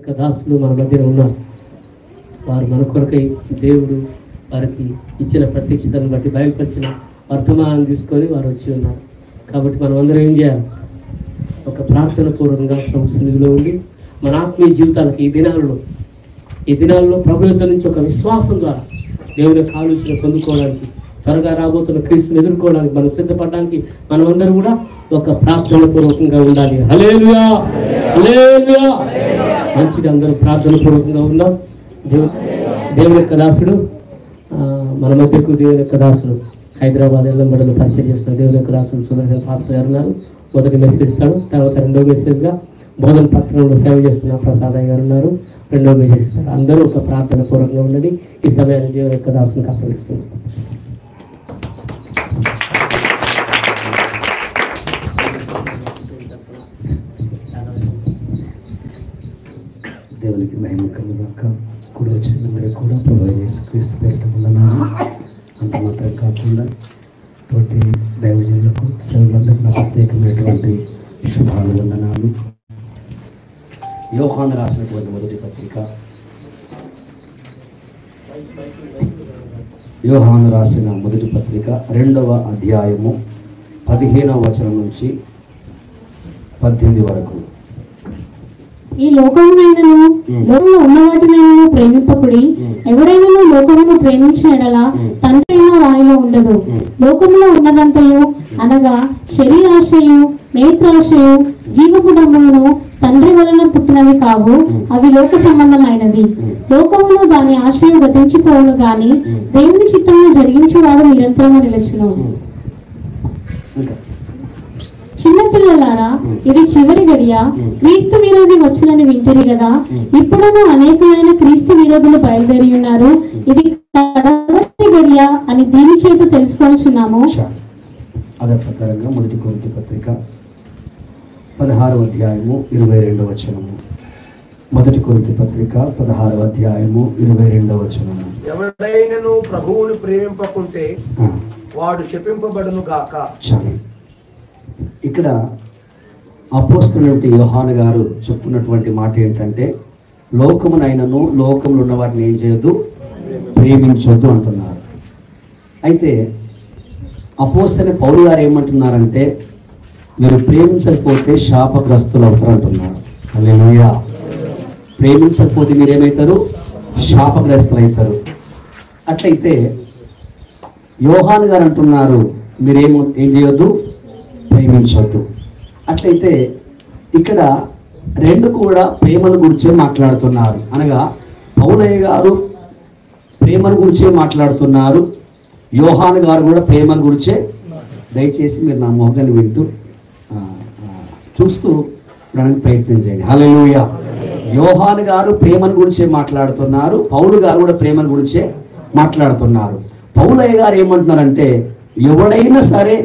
యొక్క దాసులు మన మధ్యన ఉన్నారు. వారు మన కొరకై దేవుడు వారికి ఇచ్చిన ప్రత్యక్షతను బట్టి బయలుపరిచిన వర్తమానం తీసుకొని వారు వచ్చి ఉన్నారు. కాబట్టి మనం అందరం ఏం చేయాలి? ఒక ప్రార్థన పూర్వకంగా ప్రభు సన్నిధిలో ఉండి మన ఆత్మీయ జీవితాలకు ఈ దినాల్లో ప్రభు యుద్ధ నుంచి ఒక విశ్వాసం ద్వారా దేవుని యొక్క ఆలోచన పొందుకోవడానికి, త్వరగా రాబోతున్న క్రీస్తుని ఎదుర్కోవడానికి, మనం సిద్ధపడడానికి మనమందరం కూడా ఒక ప్రార్థన పూర్వకంగా ఉండాలి. హల్లెలూయా, హల్లెలూయా. మంచిగా అందరూ ప్రార్థన పూర్వకంగా ఉందాం. దేవుని యొక్క దాసుడు మన మధ్యకు, దేవుని యొక్క దాసుడు హైదరాబాద్ ఎల్లంబడిలో పరిచయం చేస్తున్నారు. దేవుని యొక్క దాసుడు సుదర్శన్ పాస్టర్ గారు ఉన్నారు. మొదటి మెసేజ్ ఇస్తాడు. తర్వాత రెండో మెసేజ్గా బోధన పట్టణంలో సేవ చేస్తున్న ప్రసాదయ్య గారు ఉన్నారు. రెండో మెసేజ్ ఇస్తారు. అందరూ ఒక ప్రార్థన పూర్వకంగా ఉండండి. ఈ సమయాన్ని దేవుని యొక్క దాసునికి అప్పగిస్తున్నాం. దేవునికి మహిమ కలుగాక. కూడా వచ్చినందరూ కూడా ప్రభు యేసుక్రీస్తు పేరిట వందనాలు. అంత మాత్రం కాకుండా తోటి దైవజనులకు సేవలందరికీ ప్రత్యేకమైనటువంటి శుభాభివందనాలు. యోహాను రాసినటువంటి మొదటి పత్రిక, యోహాను రాసిన మొదటి పత్రిక 2వ అధ్యాయము 15వ వచనం నుంచి 18 వరకు. ఈ లోకమునైనను లోకంలో ఉన్న వాటినైనను ప్రేమింపకుడి. ఎవరైనా లోకమును ప్రేమించిన ఎడల తండ్రి అయిన వారిలో ఉండదు. లోకములో ఉన్నదంతయు అనగా శరీరాశయు, నేత్రాశయు, జీవపుడములను తండ్రి వలన పుట్టినవి కావు, అవి లోక సంబంధమైనవి. లోకమును దాని ఆశయం గతించిపోవును గాని దేవుని చిత్తమును జరిగించువాడు నిరంతరము నిలుచును. చిన్నపిల్లలారా, ఇది చివరి గడియ. క్రీస్తు విరోధి వచ్చునని వింటిరి కదా. ఇప్పుడును అనేకమైన క్రీస్తు విరోధులు బయలుదేరి ఉన్నారు. ఇది కడవరి గడియ అని దీని చేత తెలుసుకొనుచున్నాము. అదే ప్రకారంగా మొదటి కొరింథీ పత్రిక 16వ అధ్యాయము 22వ వచనము. మొదటి కొరింథీ పత్రిక 16వ అధ్యాయము 22వ వచనము. ఎవడైనను ప్రభువును ప్రేమింపకుంటే వాడు శపింపబడును గాక. చాలు. ఇక్కడ అపోస్తలుడైన యోహాను గారు చెప్తున్నటువంటి మాట ఏంటంటే, లోకమునైనను లోకములో ఉన్న వాటిని ఏం చేయొద్దు, ప్రేమించొద్దు అంటున్నారు. అయితే అపోస్తలుడైన పౌలు గారు ఏమంటున్నారంటే, మీరు ప్రేమించకపోతే శాపగ్రస్తులు అవుతారు అంటున్నారు. హల్లెలూయా. ప్రేమించకపోతే మీరేమవుతారు? శాపగ్రస్తులు అవుతారు. అట్లయితే యోహాను గారు అంటున్నారు, ఏం చేయొద్దు, ప్రేమించొద్దు. అట్లయితే ఇక్కడ రెండు కూడా ప్రేమను గురించే మాట్లాడుతున్నారు. అనగా పౌలయ్య గారు ప్రేమను గురించే మాట్లాడుతున్నారు, యోహాను గారు కూడా ప్రేమను గురించే. దయచేసి మీరు నా మొహగాన్ని వింటూ చూస్తూ ఉండడానికి ప్రయత్నం చేయండి. హల్లెలూయా. యోహాను గారు ప్రేమను గురించే మాట్లాడుతున్నారు, పౌలు గారు కూడా ప్రేమను గురించే మాట్లాడుతున్నారు. పౌలయ్య గారు ఏమంటున్నారంటే, ఎవడైనా సరే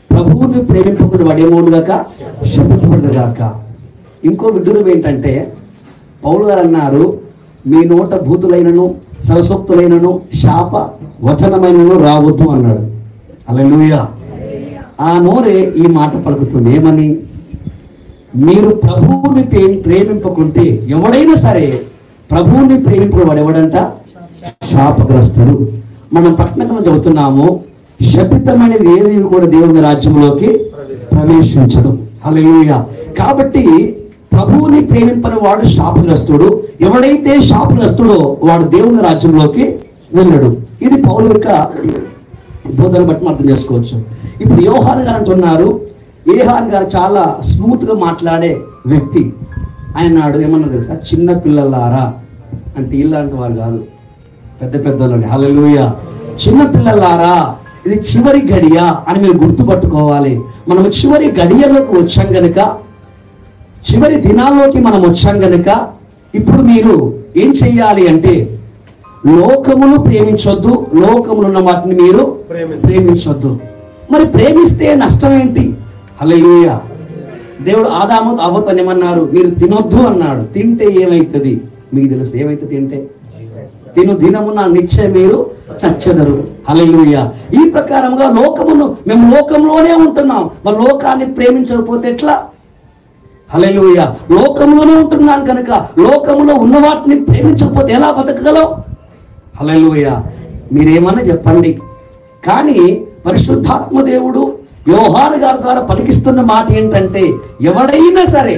ప్రభువుని ప్రేమింపకుండా వాడేమోనుగాక, శపింపబడుగాక. ఇంకో విడ్డూరం ఏంటంటే, పౌలు గారు అన్నారు, మీ నోట భూతులైనను సరసోక్తులైనను శాప వచనమైనను రావద్దు అన్నాడు. హల్లెలూయా. ఆ నోరే ఈ మాట పలుకుతుంది. ఏమని? మీరు ప్రభువుని ప్రేమింపకుంటే, ఎవడైనా సరే ప్రభువుని ప్రేమింపడు వాడు ఎవడంట? శాపగ్రస్తుడు. మనం పట్టణంలో చదువుతున్నాము, శపితమైనది ఏది కూడా దేవుని రాజ్యంలోకి ప్రవేశించదు. హల్లెలూయా. కాబట్టి ప్రభువుని ప్రేమింపని వాడు శాపగ్రస్తుడు. ఎవడైతే శాపగ్రస్తుడో వాడు దేవుని రాజ్యంలోకి వెళ్ళడు. ఇది పౌలు యొక్క బోధన బట్టి అర్థం చేసుకోవచ్చు. ఇప్పుడు యోహాను గారు అంటున్నారు, యోహాను గారు చాలా స్మూత్గా మాట్లాడే వ్యక్తి. ఆయన నాడు ఏమన్నా తెలుసా? చిన్న పిల్లలారా అంటే ఇలాంటి వాళ్ళు కాదు, పెద్ద పెద్దలని. హల్లెలూయా. చిన్న పిల్లలారా, ఇది చివరి గడియ అని మీరు గుర్తుపట్టుకోవాలి. మనం చివరి గడియలోకి వచ్చాం గనుక, చివరి దినాల్లోకి మనం వచ్చాం గనుక, ఇప్పుడు మీరు ఏం చెయ్యాలి అంటే, లోకమును ప్రేమించొద్దు, లోకములు ఉన్న వాటిని మీరు ప్రేమించొద్దు. మరి ప్రేమిస్తే నష్టం ఏంటి? హల్లెలూయా. దేవుడు ఆదాము అవ్వతో ఏమన్నారు? మీరు తినొద్దు అన్నాడు. తింటే ఏమవుతుంది మీకు తెలుసు. ఏమైతుంది తింటే? తిను దినము నా నిశ్చయం మీరు చచ్చెదరు. హల్లెలూయా. ఈ ప్రకారంగా లోకమును, మేము లోకంలోనే ఉంటున్నాం, మరి లోకాన్ని ప్రేమించకపోతే ఎట్లా? హల్లెలూయా. లోకంలోనే ఉంటున్నాను కనుక లోకంలో ఉన్న వాటిని ప్రేమించకపోతే ఎలా బతకగలం? హల్లెలూయా. మీరేమన్నా చెప్పండి, కానీ పరిశుద్ధాత్మ దేవుడు యోహాను గారి ద్వారా పలికిస్తున్న మాట ఏంటంటే, ఎవడైనా సరే,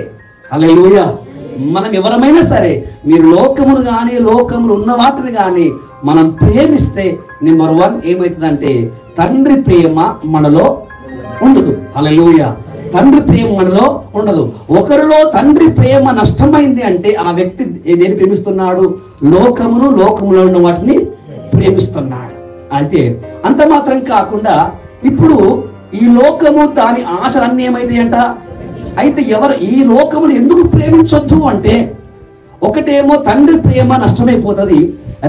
హల్లెలూయా, మనం ఎవరమైనా సరే, మీరు లోకమును కానీ లోకములు ఉన్న వాటిని కానీ మనం ప్రేమిస్తే నెంబర్ 1 ఏమవుతుందంటే తండ్రి ప్రేమ మనలో ఉండదు. హల్లెలూయా. తండ్రి ప్రేమ మనలో ఉండదు. ఒకరిలో తండ్రి ప్రేమ నష్టమైంది అంటే ఆ వ్యక్తి ఏదేని ప్రేమిస్తున్నాడు? లోకమును లోకములో ఉన్న వాటిని ప్రేమిస్తున్నాడు. అయితే అంత మాత్రం కాకుండా ఇప్పుడు ఈ లోకము దాని ఆశలన్నీ ఏమైతాయంట? అయితే ఎవరు ఈ లోకమును ఎందుకు ప్రేమించొద్దు అంటే, ఒకటేమో తండ్రి ప్రేమ నష్టమైపోతుంది,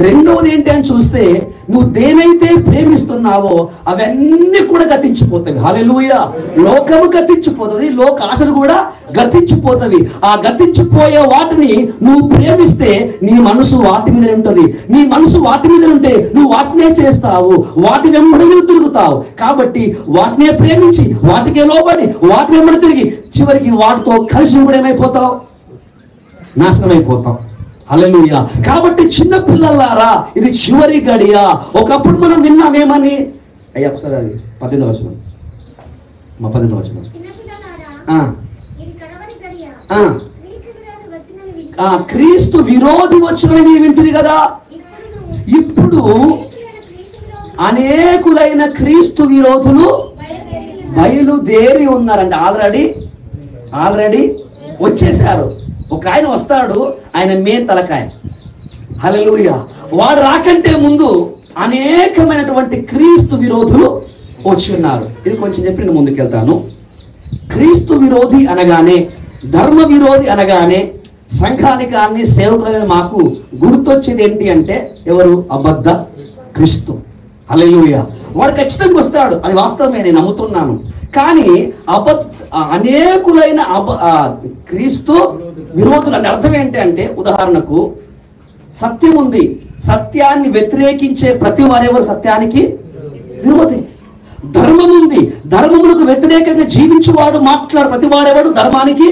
రెండవది ఏంటి అని చూస్తే నువ్వు దేనైతే ప్రేమిస్తున్నావో అవన్నీ కూడా గతించిపోతాయి. హల్లెలూయా. లోకము గతించిపోతుంది, లోక ఆశలు కూడా గతించిపోతుంది. ఆ గతించిపోయే వాటిని నువ్వు ప్రేమిస్తే నీ మనసు వాటి మీద ఉంటుంది. నీ మనసు వాటి మీద ఉంటే నువ్వు వాటినే చేస్తావు, వాటి వెంబడి నువ్వు తిరుగుతావు. కాబట్టి వాటినే ప్రేమించి వాటికే లోబడి వాటి వెంబడి తిరిగి చివరికి వాటితో కలిసి కూడా ఏమైపోతావు? నాశనం అయిపోతాం. హల్లెలూయా. కాబట్టి చిన్న పిల్లలారా, ఇది చివరి గడియ. ఒకప్పుడు మనం విన్నామేమని? అయ్యా ఒకసారి అది 18వ వచనం, మా 18వ వచనం. క్రీస్తు విరోధి వచ్చినవి వింటుంది కదా. ఇప్పుడు అనేకులైన క్రీస్తు విరోధులు బయలుదేరి ఉన్నారండి. ఆల్రెడీ వచ్చేసారు. ఒక ఆయన వస్తాడు, ఆయన మెయిన్ తలకాయ. హల్లెలూయా. వాడు రాకంటే ముందు అనేకమైనటువంటి క్రీస్తు విరోధులు వచ్చి ఉన్నారు. ఇది కొంచెం చెప్పి నేను ముందుకెళ్తాను. క్రీస్తు విరోధి అనగానే, ధర్మ విరోధి అనగానే సంఘానికి కానీ సేవకులైన మాకు గుర్తొచ్చేది ఏంటి అంటే, ఎవరు? అబద్ధ క్రీస్తు. హల్లెలూయా. వాడు ఖచ్చితంగా వస్తాడు, అది వాస్తవమే, నేను నమ్ముతున్నాను. కానీ అనేకులైన క్రీస్తు విరోధులు అంటే అర్థం ఏంటి అంటే, ఉదాహరణకు సత్యం ఉంది, సత్యాన్ని వ్యతిరేకించే ప్రతి వారెవరు సత్యానికి విరోధి. ధర్మం ఉంది, ధర్మములకు వ్యతిరేకంగా జీవించువాడు మాట్లాడు ప్రతి వారెవడు ధర్మానికి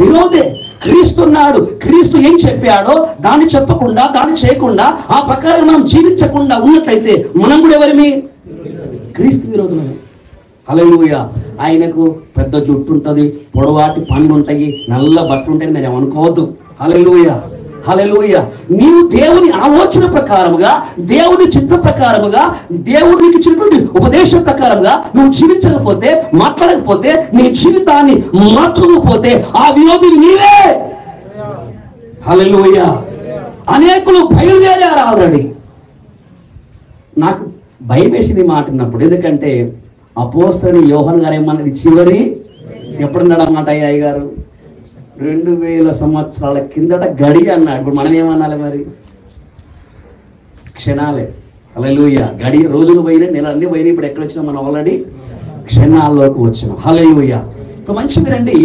విరోధే. క్రీస్తున్నాడు, క్రీస్తు ఏం చెప్పాడో దాన్ని చెప్పకుండా దాన్ని చేయకుండా ఆ ప్రకారం మనం జీవించకుండా ఉన్నట్లయితే మనం కూడా ఎవరిమి? క్రీస్తు విరోధులమే. హల్లెలూయా. ఆయనకు పెద్ద జుట్టు ఉంటుంది, పొడవాటి పండ్లు ఉంటాయి, నల్ల బట్టలు ఉంటాయి, మీరు ఏమనుకోవద్దు. హల్లెలూయా. హల్లెలూయా. నీవు దేవుని ఆలోచన ప్రకారముగా, దేవుని చిత్త ప్రకారముగా, దేవునికి ఇచ్చినటువంటి ఉపదేశం ప్రకారంగా నువ్వు జీవించకపోతే, మాట్లాడకపోతే, నీ జీవితాన్ని మార్చుకోకపోతే ఆ విరోధి నీవే. హల్లెలూయా. అనేకులు బయలుదేరారు ఆల్రెడీ. నాకు భయం వేసింది మాట విన్నప్పుడు. ఎందుకంటే అపోస్తలుడైన యోహాను గారు ఏమన్నది? చివరి ఎప్పుడున్నాడు అన్నమాట అయ్య గారు? 2000 సంవత్సరాల కిందట గడి అన్నాడు. ఇప్పుడు మనం ఏమన్నాలి మరి? క్షణాలే. హల్లెలూయా. గడి రోజులు పోయినాయి, నెలలు అన్నీ పోయినాయి. ఇప్పుడు ఎక్కడ వచ్చినా మనం ఆల్రెడీ క్షణాల్లోకి వచ్చినాం. హల్లెలూయా. ఇప్పుడు మంచిగా రండి.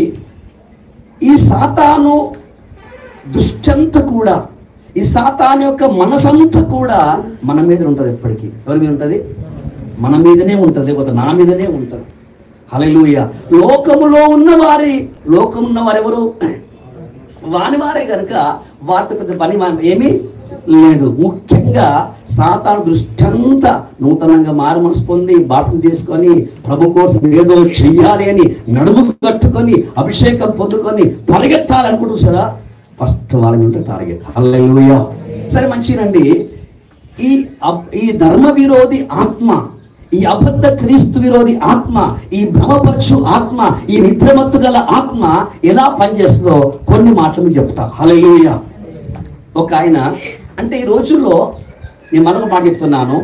ఈ సాతాను దుష్టంతా కూడా, ఈ సాతాను యొక్క మనసంతా కూడా మన మీద ఉంటుంది. ఎప్పటికీ ఎవరి మీద ఉంటుంది? మన మీదనే ఉంటుంది, నా మీదనే ఉంటుంది. హల్లెలూయా. లోకములో ఉన్నవారు ఎవరు? వారే కనుక వారితో పెద్ద పని ఏమీ లేదు. ముఖ్యంగా సాతాను దృష్టంతా నూతనంగా మారు మనసు పొంది బాప్తిసం తీసుకొని ప్రభు కోసం ఏదో చెయ్యాలి అని నడుము కట్టుకొని అభిషేకం పొందుకొని పరిగెత్తాలనుకుంటూ సరే ఫస్ట్ వాళ్ళ మీద టార్గెట్. హల్లెలూయా. సరే మంచిదండి. ఈ ధర్మ విరోధి ఆత్మ, ఈ అబద్ధ క్రీస్తు విరోధి ఆత్మ, ఈ భ్రమపరచు ఆత్మ, ఈ నిద్రమత్తు గల ఆత్మ ఎలా పనిచేస్తుందో కొన్ని మాటలు చెప్తా. హల్లెలూయా. ఒక ఆయన అంటే ఈ రోజుల్లో నేను మరొక మాట చెప్తున్నాను,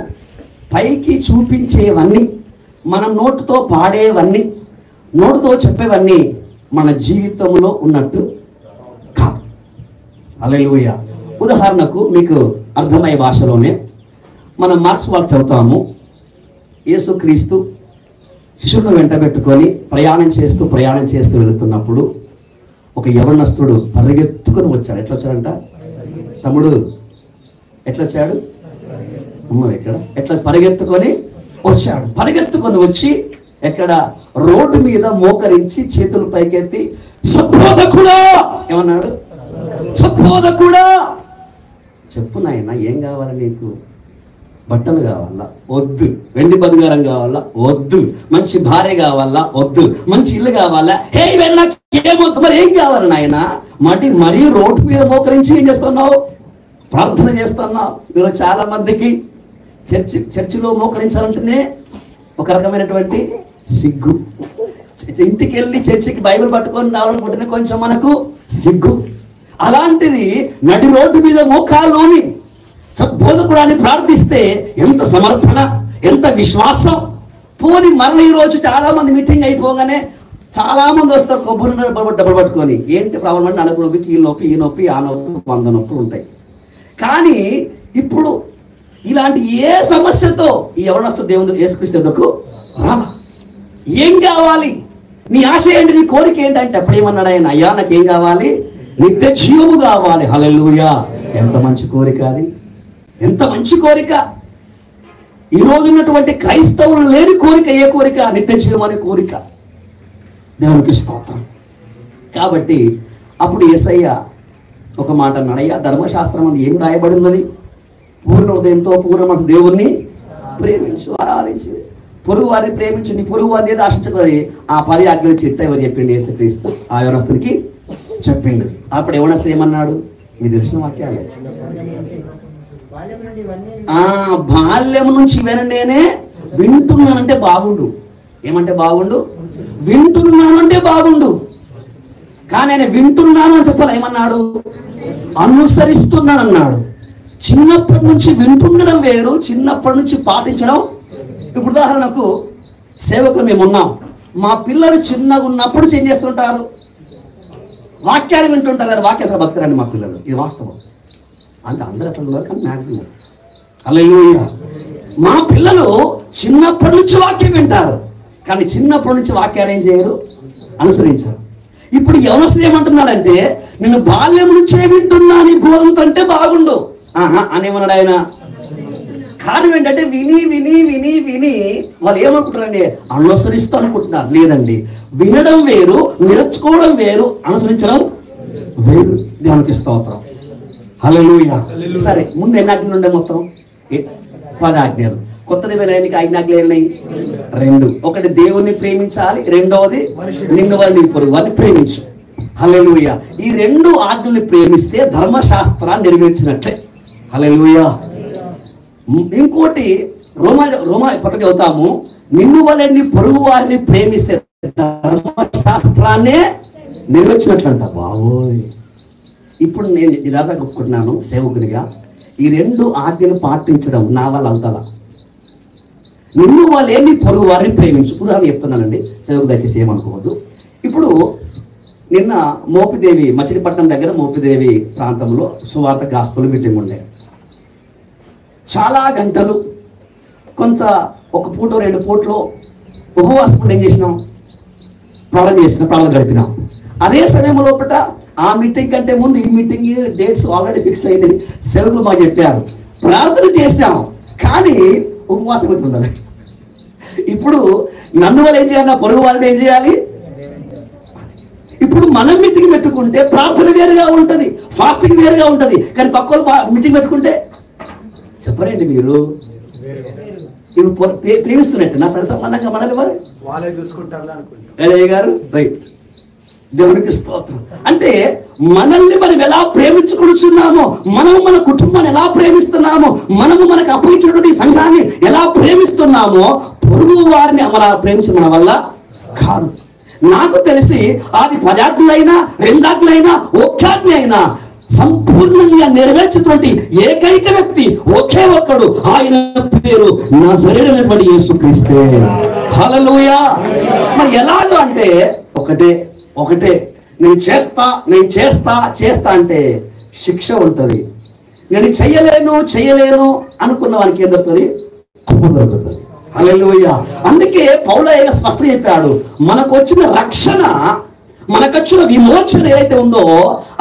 పైకి చూపించేవన్నీ, మనం నోటుతో పాడేవన్నీ, నోటుతో చెప్పేవన్నీ మన జీవితంలో ఉన్నట్టు కాదు. హల్లెలూయా. ఉదాహరణకు మీకు అర్థమయ్యే భాషలోనే మనం మార్క్స్ వార్త చదువుతాము. యేసుక్రీస్తు శిష్యులను వెంట పెట్టుకొని ప్రయాణం చేస్తూ వెళుతున్నప్పుడు ఒక యవనస్తుడు పరిగెత్తుకొని వచ్చాడు. ఎట్లా వచ్చాడంట? తమ్ముడు ఎట్లా వచ్చాడు? ఎట్లా పరిగెత్తుకొని వచ్చాడు? పరిగెత్తుకొని వచ్చి ఎక్కడ రోడ్డు మీద మోకరించి చేతులు పైకెత్తి సద్బోధకుడా ఏమన్నాడు? సద్బోధకుడా. చెప్పు నాయన, ఏం కావాలి నీకు? బట్టలు కావాలా? వద్దు. వెండి బంగారం కావాలా? వద్దు. మంచి భార్య కావాలా? వద్దు. మంచి ఇల్లు కావాలా? హే నాకు ఏమొద్దు. మరి ఏం కావాలి నాయన? మరీ రోడ్డు మీద మోకరించి ఏం చేస్తున్నావు? ప్రార్థన చేస్తున్నావు. ఈరోజు చాలా మందికి చర్చిలో మోకరించాలంటేనే ఒక రకమైనటువంటి సిగ్గు. ఇంటికి వెళ్ళి చర్చికి బైబిల్ పట్టుకొని రావాలనుకుంటేనే కొంచెం మనకు సిగ్గు. అలాంటిది నడి రోడ్డు మీద మోకాల్లోని సద్బోధకుడాన్ని ప్రార్థిస్తే ఎంత సమర్పణ, ఎంత విశ్వాసం. పోని మరల ఈరోజు చాలా మంది మీటింగ్ అయిపోగానే చాలా మంది వస్తారు కొబ్బరి డబ్బులు పట్టుకొని. ఏంటి ప్రాబ్లం అంటే నడుపు నొప్పి, కీళ్ళ నొప్పి, ఈ నొప్పి, ఆ నొప్పి, 100 నొప్పులు ఉంటాయి. కానీ ఇప్పుడు ఇలాంటి ఏ సమస్యతో ఈ ఎవరొస్తూ దేవుడు యేసుక్రీస్తుకు రాలా. ఏం కావాలి? నీ ఆశ ఏంటి? నీ కోరిక ఏంటంటే అప్పుడు ఏమన్నాడు ఆయన? అయ్యా నాకేం కావాలి? నిత్య జీవము కావాలి. హల్లెలూయా. ఎంత మంచి కోరిక అది! ఎంత మంచి కోరిక! ఈ రోజు ఉన్నటువంటి క్రైస్తవులు లేని కోరిక ఏ కోరిక? నిత్య జీవం అనే కోరిక. దేవునికి స్తోత్రం. కాబట్టి అప్పుడు యేసయ్య ఒక మాట అన్నాడు, అయ్యా ధర్మశాస్త్రం అది ఏమి రాయబడి ఉన్నది? పూర్ణ హృదయంతో పూర్ణ మనసు దేవుణ్ణి ప్రేమించు, ఆరాధించు, పొరుగు వారిని ప్రేమించు, నీ పొరుగు వారిని ఏదో ఆశించుకొని ఆ 10 ఆజ్ఞలు చిట్ట ఎవరు చెప్పిండు? యేసుక్రీస్తు ఆ యవనస్తునికి చెప్పిండు. అప్పుడు యవనస్తుడు ఏమన్నాడు? ఇది తెలిసిన వాక్యాలే. బాల్యం నుంచి నేనే వింటున్నానంటే బాగుండు. ఏమంటే బాగుండు? వింటున్నానంటే బాగుండు. కానీ ఆయన వింటున్నాను అని చెప్పాలి. ఏమన్నాడు? అనుసరిస్తున్నాను అన్నాడు. చిన్నప్పటి నుంచి వింటుండడం వేరు, చిన్నప్పటి నుంచి పాటించడం. ఇప్పుడు ఉదాహరణకు సేవకులు మేము ఉన్నాం. మా పిల్లలు చిన్నగా ఉన్నప్పుడు ఏం చేస్తుంటారు? వాక్యాన్ని వింటుంటారు కదా, వాక్యాలు బతకరండి మా పిల్లలు. ఇది వాస్తవం. అంటే అందరూ అట్లా ఉన్నారు కానీ మ్యాక్సిమం. హల్లెలూయా. మా పిల్లలు చిన్నప్పటి నుంచి వాక్యం వింటారు, కానీ చిన్నప్పటి నుంచి వాక్యాలు ఏం చేయరు? అనుసరించారు. ఇప్పుడు యవనస్తుడు ఏమంటున్నాడంటే, నేను బాల్యం నుంచే వింటున్నా నీ బోధనతో అంటే బాగుండు అనేమన్నాడు ఆయన. కారణం ఏంటంటే విని విని విని విని వాళ్ళు ఏమనుకుంటారండి? అనుసరిస్తూ అనుకుంటున్నారు. లేదండి, వినడం వేరు, నేర్చుకోవడం వేరు, అనుసరించడం వేరు. దేవునికి స్తోత్రం. హల్లెలూయా. సరే, ముందు ఎన్ని ఆజ్ఞలు ఉండే? మొత్తం 10 ఆజ్ఞలు. కొత్త నిబంధనకి 5 ఆజ్ఞలు ఉన్నాయి. 2. ఒకటి దేవుణ్ణి ప్రేమించాలి, రెండవది నిన్ను వారిని పొరుగు వారిని ప్రేమించు. హల్లెలూయా. ఈ 2 ఆజ్ఞల్ని ప్రేమిస్తే ధర్మశాస్త్రాన్ని నెరవేర్చినట్లే. హల్లెలూయా. ఇంకోటి రోమా పత్రిక చదువుతాము, నిన్ను వలె పొరుగు వారిని ప్రేమిస్తే ధర్మశాస్త్రాన్నే నెరవేర్చినట్లంట. బావోయ్. ఇప్పుడు నేను ఇదంతా ఒప్పుకుంటున్నాను సేవకునిగా, ఈ 2 ఆజ్ఞలు పాటించడం నా వల్ల అవుతారా? నిన్ను వాళ్ళేమి పొరుగు వారిని ప్రేమించు. ఉదాహరణ చెప్తున్నానండి, సేవకు దయచేసి ఏమనుకోవద్దు. ఇప్పుడు నిన్న మోపిదేవి, మచిలీపట్నం దగ్గర మోపిదేవి ప్రాంతంలో సువార్త గాస్పుల్ మీటింగ్ ఉండే. చాలా గంటలు, కొంత ఒక పూట 2 పూటలో ఉపవాసం ఏం చేసినాం? ప్రార్థన గడిపినాం. అదే సమయం లోపల ఆ మీటింగ్ కంటే ముందు ఈ మీటింగ్ డేట్స్ ఆల్రెడీ ఫిక్స్ అయింది. సేవకులు మాకు చెప్పారు, ప్రార్థన చేశాం, కానీ ఉపవాసం అవుతుండాలి. ఇప్పుడు నన్ను వాళ్ళు ఏం చేయాలి? పొరుగు వాళ్ళని ఏం చేయాలి? ఇప్పుడు మనం మీటింగ్ పెట్టుకుంటే ప్రార్థన వేరుగా ఉంటుంది, ఫాస్టింగ్ వేరుగా ఉంటుంది. కానీ పక్క మీటింగ్ పెట్టుకుంటే చెప్పరండి మీరు, ఇవి ప్రేమిస్తున్నట్టు నా సరి సంబంధంగా మనల్ని వాళ్ళే చూసుకుంటారు అనుకుంటా. ఎలయ్య గారు రైట్. దేవునికి స్తోత్రం. అంటే మనల్ని మనం ఎలా ప్రేమించుకుంటున్నామో, మనము మన కుటుంబాన్ని ఎలా ప్రేమిస్తున్నామో, మనము మనకు అప్పగించినటువంటి సంఘాన్ని ఎలా ప్రేమిస్తున్నామో, పొరుగు వారిని అలా ప్రేమించడం మన వల్ల కాదు. నాకు తెలిసి అది 10 ఆజ్ఞలైనా 2 ఆజ్ఞలైనా 1 ఆజ్ఞ అయినా సంపూర్ణంగా నెరవేర్చేటువంటి ఏకైక వ్యక్తి ఒకే ఒక్కడు, ఆయన పేరు నజరేయుడైనటువంటి యేసుక్రీస్తే. హల్లెలూయా. మరి ఎలాగో అంటే ఒకటే నేను చేస్తా అంటే శిక్ష ఉంటుంది. నేను చెయ్యలేను అనుకున్న వానికి ఏం దొరుకుతుంది? కోపం దొరుకుతుంది. హల్లెలూయా. అందుకే పౌలయ్య స్పష్టంగా చెప్పాడు, మనకు వచ్చిన రక్షణ, మనకొచ్చిన విమోచన ఏదైతే ఉందో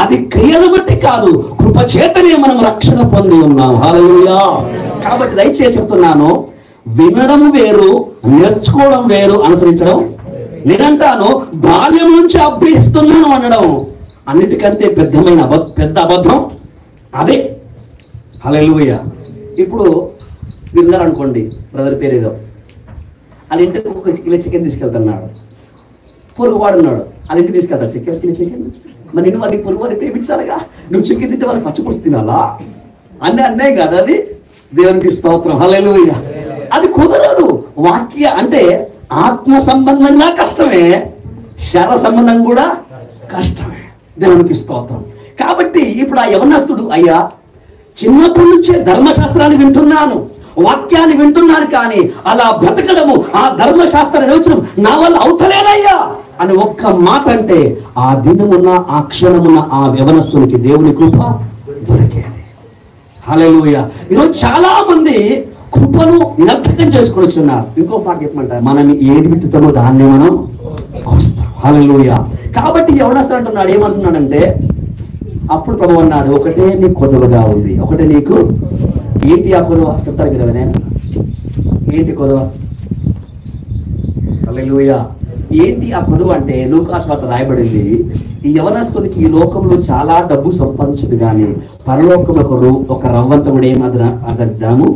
అది క్రియల బట్టి కాదు, కృప చేతనే మనం రక్షణ పొంది ఉన్నాం. హల్లెలూయా. కాబట్టి దయచేసి చెప్తున్నాను, వినడం వేరు, నేర్చుకోవడం వేరు, అనుసరించడం నేనంటాను బాల్యం నుంచి అభ్యసిస్తున్నాను అనడం అన్నిటికంటే పెద్ద అబద్ధం అదే. హల్లెలూయా. ఇప్పుడు విన్నారు అనుకోండి, బ్రదర్ పేరు ఏదో, వాళ్ళ ఇంటికి ఒక కిలో చికెన్ తీసుకెళ్తున్నాడు, పొరుగువాడు ఉన్నాడు, వాళ్ళ ఇంటికి తీసుకెళ్తాడు చికెన్. మరి నిన్ను వాడికి పొరుగువాడిని ప్రేమించాలిగా, నువ్వు చికెన్ తింటే వాళ్ళకి పచ్చిపులుసు తినాలా అన్నే కదా అది. దేవునికి స్తోత్రం. హల్లెలూయా. అది కుదరదు. వాక్య అంటే ఆత్మ సంబంధంగా కష్టమే, శర సంబంధం కూడా కష్టమే. దేవునికి స్తోత్రం. కాబట్టి ఇప్పుడు ఆ యవనస్తుడు, అయ్యా చిన్నప్పటి నుంచే ధర్మశాస్త్రాన్ని వింటున్నాను, వాక్యాన్ని వింటున్నాను, కానీ అలా బ్రతకడము, ఆ ధర్మశాస్త్రాన్ని నిర్వచనం నా వల్ల అవుతలేదయ్యా అని ఒక్క మాట అంటే ఆ దినమున్న ఆ క్షణమున్న ఆ యవనస్తునికి దేవుని కృప దొరికేది. హల్లెలూయా. ఈరోజు చాలా మంది కృపను నిరర్థకం చేసుకొని వచ్చున్నారు. ఇంకో మాట చెప్పమంటారు, మనం ఏది విత్తుతామో దాన్ని మనం కోస్తాం. హల్లెలూయా. కాబట్టి యవనస్తుడు అంటున్నాడు, ఏమంటున్నాడంటే, అప్పుడు ప్రభువు అన్నాడు, ఒకటే నీకు కొదవగా ఉంది, ఒకటే నీకు. ఏంటి ఆ కొదవ చెప్తారు కదా నేను, ఏంటి కొదవ? హల్లెలూయా. ఏంటి ఆ కొదవ అంటే లూకాసు వార్త రాయబడింది, ఈ యవనస్తునికి ఈ లోకంలో చాలా డబ్బు సంపాదించుడు కానీ పరలోకంలో ఒక రవ్వంత కూడా ఏం అర్థము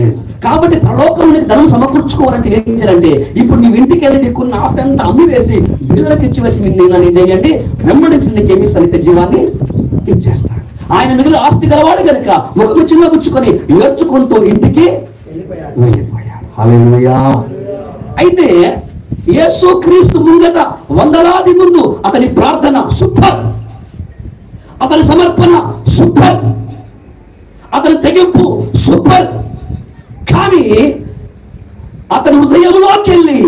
లేదు. కాబట్టి పరలోకంలోకి ధనం సమకూర్చుకోవాలంటే ఏం చేయాలంటే, ఇప్పుడు నీ ఇంటికి వెళ్ళి నీకున్న ఆస్తి అంతా అమ్మి వేసి బిడ్డలకు ఇచ్చివేసి నేను చేయండి, వెంబడించి నీకు ఏమి ఇస్తాను, నిత్య జీవాన్ని ఇచ్చేస్తాను. ఆయన మిగిలిన ఆస్తి గలవాడు కనుక ముఖం చిన్న పుచ్చుకొని ఏడ్చుకుంటూ ఇంటికి వెళ్ళిపోయాడు. హల్లెలూయా. అయితే యేసు క్రీస్తు ముంగట వందలాది ముందు అతని ప్రార్థన సూపర్, అతని సమర్పణ సూపర్, అతని తెగింపు సూపర్. కానీ అతని హృదయంలోకి వెళ్ళి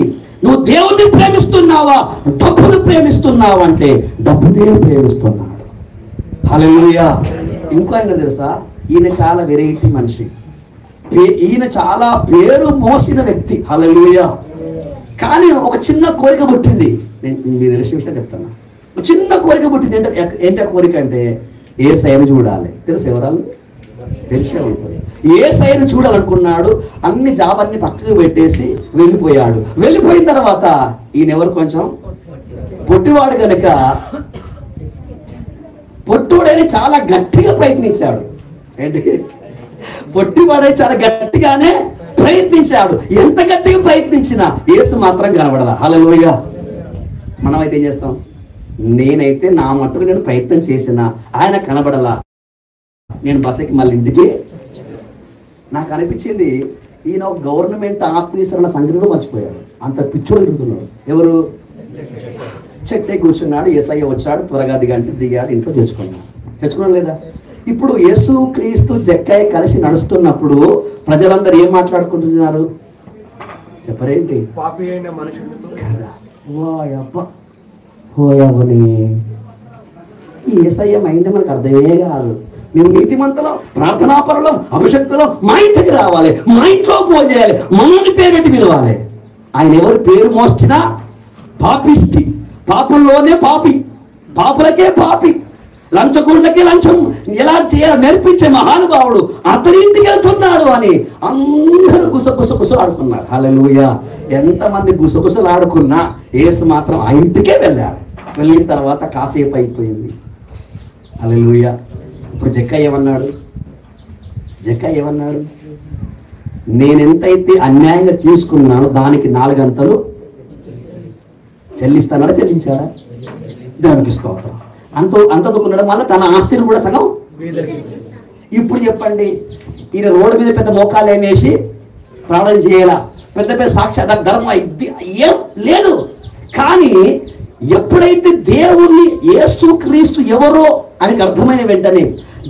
నువ్వు దేవుణ్ణి ప్రేమిస్తున్నావా డబ్బును ప్రేమిస్తున్నావా అంటే డబ్బునే ప్రేమిస్తున్నాడు. హల్లెలూయా. ఇంకో ఆయన తెలుసా, ఈయన చాలా వెరైటీ మనిషి, ఈయన చాలా పేరు మోసిన వ్యక్తి. హల్లెలూయా. కానీ ఒక చిన్న కోరిక పుట్టింది. నేను మీకు తెలిసిన విషయం చెప్తాను. ఒక చిన్న కోరిక పుట్టింది. ఏంటో కోరిక అంటే యేసయ్యను చూడాలి. తెలుసు ఎవరాలు? తెలిసే ఉంటుంది. యేసయ్యను చూడాలనుకున్నాడు. అన్ని జాబన్ని పక్కకు పెట్టేసి వెళ్ళిపోయాడు. వెళ్ళిపోయిన తర్వాత ఈయన ఎవరు, కొంచెం పొట్టివాడు కనుక పొట్టుడని చాలా గట్టిగా ప్రయత్నించాడు. ఏంటి? పొట్టివాడై చాలా గట్టిగానే ప్రయత్నించాడు. ఎంత గట్టిగా ప్రయత్నించినా యేసు మాత్రం కనబడదా. హల్లెలూయా. మనమైతే ఏం చేస్తాం? నేనైతే నా మట్టుకు నేను ప్రయత్నం చేసినా ఆయన కనబడలా, నేను బస్సుకి మళ్ళీ ఇంటికి. నాకు అనిపించింది ఈయన గవర్నమెంట్ ఆఫీసర్ అన్న సంగతిలో మర్చిపోయాడు. అంత పిచ్చోడు తిరుగుతున్నాడు. ఎవరు? చెట్టే కూర్చున్నాడు, యేసయ్య వచ్చాడు, త్వరగా దిగాడు, ఇంట్లో తెచ్చుకున్నాడు లేదా? ఇప్పుడు యేసు క్రీస్తు జక్కయ్య కలిసి నడుస్తున్నప్పుడు ప్రజలందరూ ఏం మాట్లాడుకుంటున్నారు చెప్పరేంటి? పాపి అయిన మనుషులతో కదా. ఓయబ్బని ఈ యేసయ్య మైండ్ మనకు అర్థమే కాదు. మేము నీతిమంతులం, ప్రార్థనాపరులం, అభిషక్తులం, మా ఇంటికి రావాలి, మా ఇంట్లో పూజ చేయాలి, మమ్మల్ని పేరెట్టి పిలవాలి. ఆయన ఎవరు పేరు మోస్టినా పాపిష్టి, పాపుల్లోనే పాపి, పాపులకే పాపి, లంచగొండకే లంచం ఎలా చేయాలి నేర్పించే మహానుభావుడు అతని ఇంటికి వెళ్తున్నాడు అని అందరూ గుసగుసలాడుకున్నారు. హల్లెలూయా. ఎంతమంది గుసగుసలాడుకున్నా యేసు మాత్రం ఆ ఇంటికే వెళ్ళాడు. వెళ్ళిన తర్వాత కాసేపు అయిపోయింది. హల్లెలూయా. ఇప్పుడు జక్కయ్య ఏమన్నాడు? నేనెంతైతే అన్యాయంగా తీసుకున్నానో దానికి 4 అంతలు చెల్లిస్తాడా? చెల్లించాడా? దేవునికి స్తోత్రం. అంత దుక్కున్నాడు. మళ్ళీ తన ఆస్తిని కూడా సగం. ఇప్పుడు చెప్పండి, ఈయన రోడ్డు మీద పెద్ద మోకాలు ఏమేసి ప్రార్థన చేయాల, పెద్ద సాక్షాత్ ధర్మ ఏం లేదు. కానీ ఎప్పుడైతే దేవుణ్ణి యేసు క్రీస్తు ఎవరో అని అర్థమైన వెంటనే,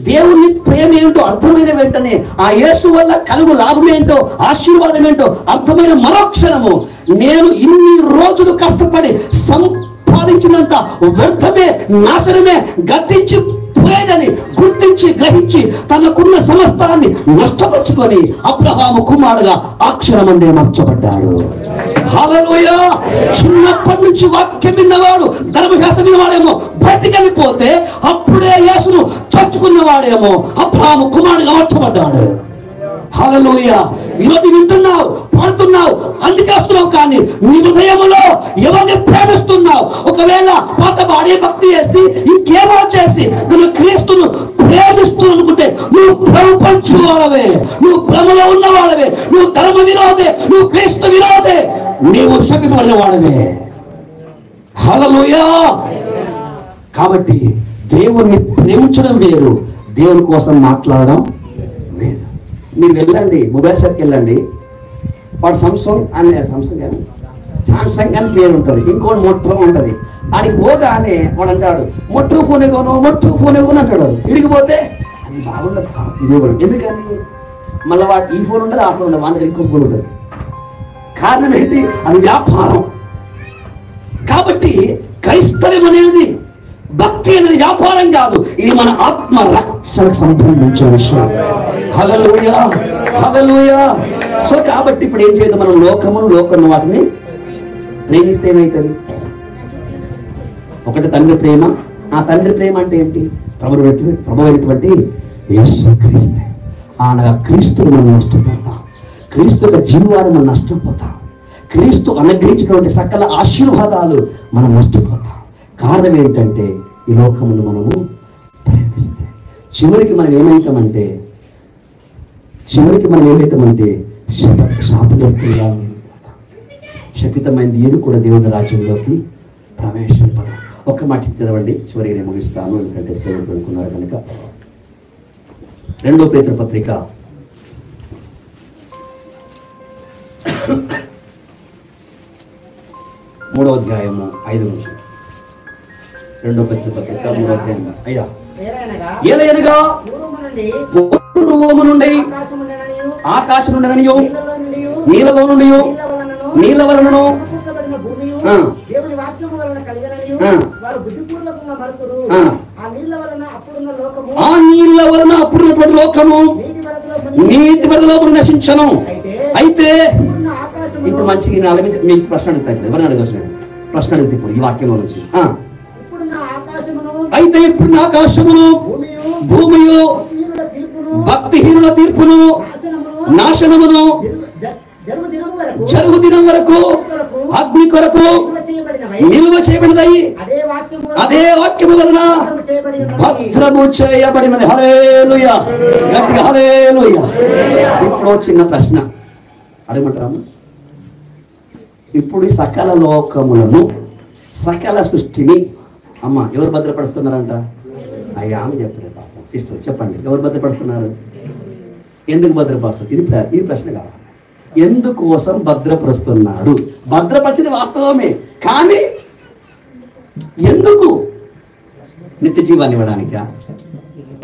దేవుని ప్రేమ ఏంటో అర్థమైన వెంటనే, ఆ యేసు వల్ల కలుగు లాభం ఏంటో ఆశీర్వాదం ఏంటో అర్థమైన మరోక్షణము, నేను ఇన్ని రోజులు కష్టపడి సంపాదించినంత వ్యర్థమే, నాశనమే, గతించి పోయేదని గుర్తించి గ్రహించి తనకున్న సమస్తాన్ని నష్టపరుచుకొని అబ్రహాము కుమారుడుగా అక్షరమందే మార్చబడ్డాడు. హల్లెలూయా. చిన్నప్పటి నుంచి వాక్యం విన్నవాడు, ధర్మశాస్త్రం విన్నవాడేమో బ్రతికెళ్ళిపోతే అప్పుడే యేసును చచ్చుకున్నవాడేమో అబ్రహాము కుమారుడుగా మార్చబడ్డాడు. హల్లెలూయా. ఈరోజు వింటున్నావు, పాడుతున్నావు, అందుకే వస్తున్నావు, కానీ నీ హృదయములో ఎవరిని ప్రేమిస్తున్నావు? ఒకవేళ పాత పాడే భక్తి చేసి ఇంకేమో చేసి నువ్వు క్రీస్తును ప్రేమిస్తూ అనుకుంటే నువ్వు ప్రపంచు వాళ్ళవే, నువ్వు భ్రమలో ఉన్నవాడవే, నువ్వు ధర్మ విరోధే, నువ్వు క్రీస్తు విరోధే, నీవు శపించబడిన వాడవే. హల్లెలూయా. కాబట్టి దేవుణ్ణి ప్రేమించడం వేరు, దేవుని కోసం మాట్లాడడం వేరు. మీరు వెళ్ళండి, మొబైల్ షాప్కి వెళ్ళండి, వాడు సామ్సంగ్ అని పేరు ఉంటుంది, ఇంకోటి మొట్రో ఉంటుంది. ఆడికి పోగానే వాడు అంటాడు మొట్రో ఫోన్ కొను, మొట్రో ఫోన్ కొను అంటాడు. ఇడిగిపోతే అది బాగుండదు సార్, ఇదే కూడా. ఎందుకని? మళ్ళీ వాడు ఈ ఫోన్ ఉండదు, ఆ ఫోన్ ఉండదు, వాళ్ళకి ఇంకో ఫోన్ ఉంటుంది. కారణం ఏంటి? అది వ్యాపారం. కాబట్టి క్రైస్తవం అనేది, భక్తి అనేది వ్యాపారం కాదు, ఇది మన ఆత్మ రక్షణకు సంబంధించిన విషయం. హల్లెలూయా, హల్లెలూయా. సో కాబట్టి ఇప్పుడు ఏం చేద్దాం? మనం లోకమును వాటిని ప్రేమిస్తే ఏమవుతుంది? ఒకటి తండ్రి ప్రేమ. ఆ తండ్రి ప్రేమ అంటే ఏంటి? ప్రభువైనటువంటి యేసుక్రీస్తు. అనగా క్రీస్తుని మనం నష్టపోతాం, క్రీస్తు యొక్క జీవాన్ని మనం నష్టపోతాం, క్రీస్తు అనుగ్రహించినటువంటి సకల ఆశీర్వాదాలు మనం నష్టపోతాం. కారణం ఏంటంటే ఈ లోకమును మనము ప్రేమిస్తే చివరికి మనం ఏమవుతామంటే శాపగ్రస్తులుగా వెళ్ళిపోతాం. శపితమైనది ఏది కూడా దేవుని రాజ్యంలోకి ప్రవేశింపదు. ఒక్క మాట చదవండి, చివరికి నేను ముగిస్తాను, ఎందుకంటే సేవలు అనుకున్నారు కనుక. 2 పేతురు పత్రిక 3వ అధ్యాయము 5 నిమిషం. 2 పేతురు పత్రిక 3వ అధ్యాయం. అయ్యా, ఏలయనగా పూర్వము నుండి ఆకాశం నుండిననియు నీళ్ళలో నుండి నీళ్ళ వలనను ఆ నీళ్ళ వలన అప్పుడున్నటువంటి లోకము నీటి వరదలో నశించను. అయితే ఇప్పుడు మంచిగా మీకు ప్రశ్న అడుగుతాను, ఎవరిని అడగవచ్చు? ప్రశ్న అడుగుతా ఇప్పుడు ఈ వాక్యంలో నుంచి. అయితే ఇప్పుడు ఆకాశమును భూమియు భక్తిహీనుల తీర్పును నాశనమును జరుగు దినం వరకు అగ్ని కొరకు నిల్వ చేయబడినది, అదే వాక్యము వలన భద్రము చేయబడినది. హల్లెలూయా, గట్టిగా హల్లెలూయా. ఇప్పుడు చిన్న ప్రశ్న అడగమంటారా? ఇప్పుడు ఈ సకల లోకములను, సకల సృష్టిని అమ్మ ఎవరు భద్రపరుస్తున్నారంట? అయ్యా ఆమె చెప్పలేదు. సిస్టర్ చెప్పండి, ఎవరు భద్రపరుస్తున్నారు? ఎందుకు భద్రపరుస్తారు? ఇది ప్రశ్న కావాలి. ఎందుకోసం భద్రపరుస్తున్నాడు? భద్రపరిచింది వాస్తవమే, కానీ ఎందుకు? నిత్య జీవాన్ని ఇవ్వడానిక?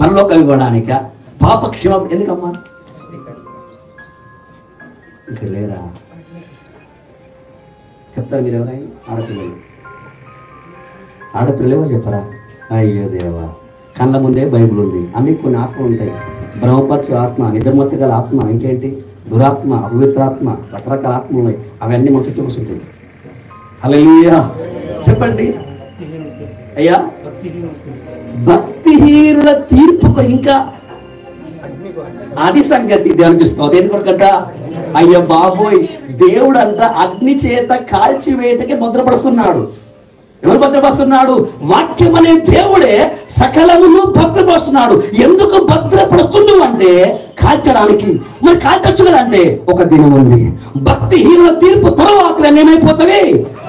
పరలోకం ఇవ్వడానిక? పాపక్షేమం? ఎందుకమ్మా? ఇంకా లేరా? చెప్తారు మీరు ఎవరైనా? ఆడపిల్లలేమో చెప్పరా? అయ్యో దేవా, కళ్ళ ముందే బైబిల్ ఉంది, అన్ని కొన్ని ఆత్మలు ఉంటాయి. బ్రహ్మపరచు ఆత్మ, నిజమతి గల ఆత్మ, ఇంకేంటి దురాత్మ, అపవిత్రాత్మ, రకరకాల ఆత్మలు ఉన్నాయి. అవన్నీ మన చుట్టూ కూర్చుంటాయి. హల్లెలూయా చెప్పండి. అయ్యా, భక్తిహీనుల తీర్పుకు ఇంకా అది సంగతి. దేవునికి స్తోత్రం. దేని కొరకంట? అయ్యా బాబోయ్, దేవుడు అంతా అగ్ని చేత కాల్చివేటకి భద్రపడుతున్నాడు. ఎవరు భద్రపరుస్తున్నాడు? వాక్యం అనే దేవుడే సకలమును భద్రపరుస్తున్నాడు. ఎందుకు భద్రపరుస్తున్నావు అంటే కాల్చడానికి. మరి కాల్చొచ్చు కదంటే ఒక దినం ఉంది. భక్తిహీనుల తీర్పు తర్వాత ఏమైపోతుంది?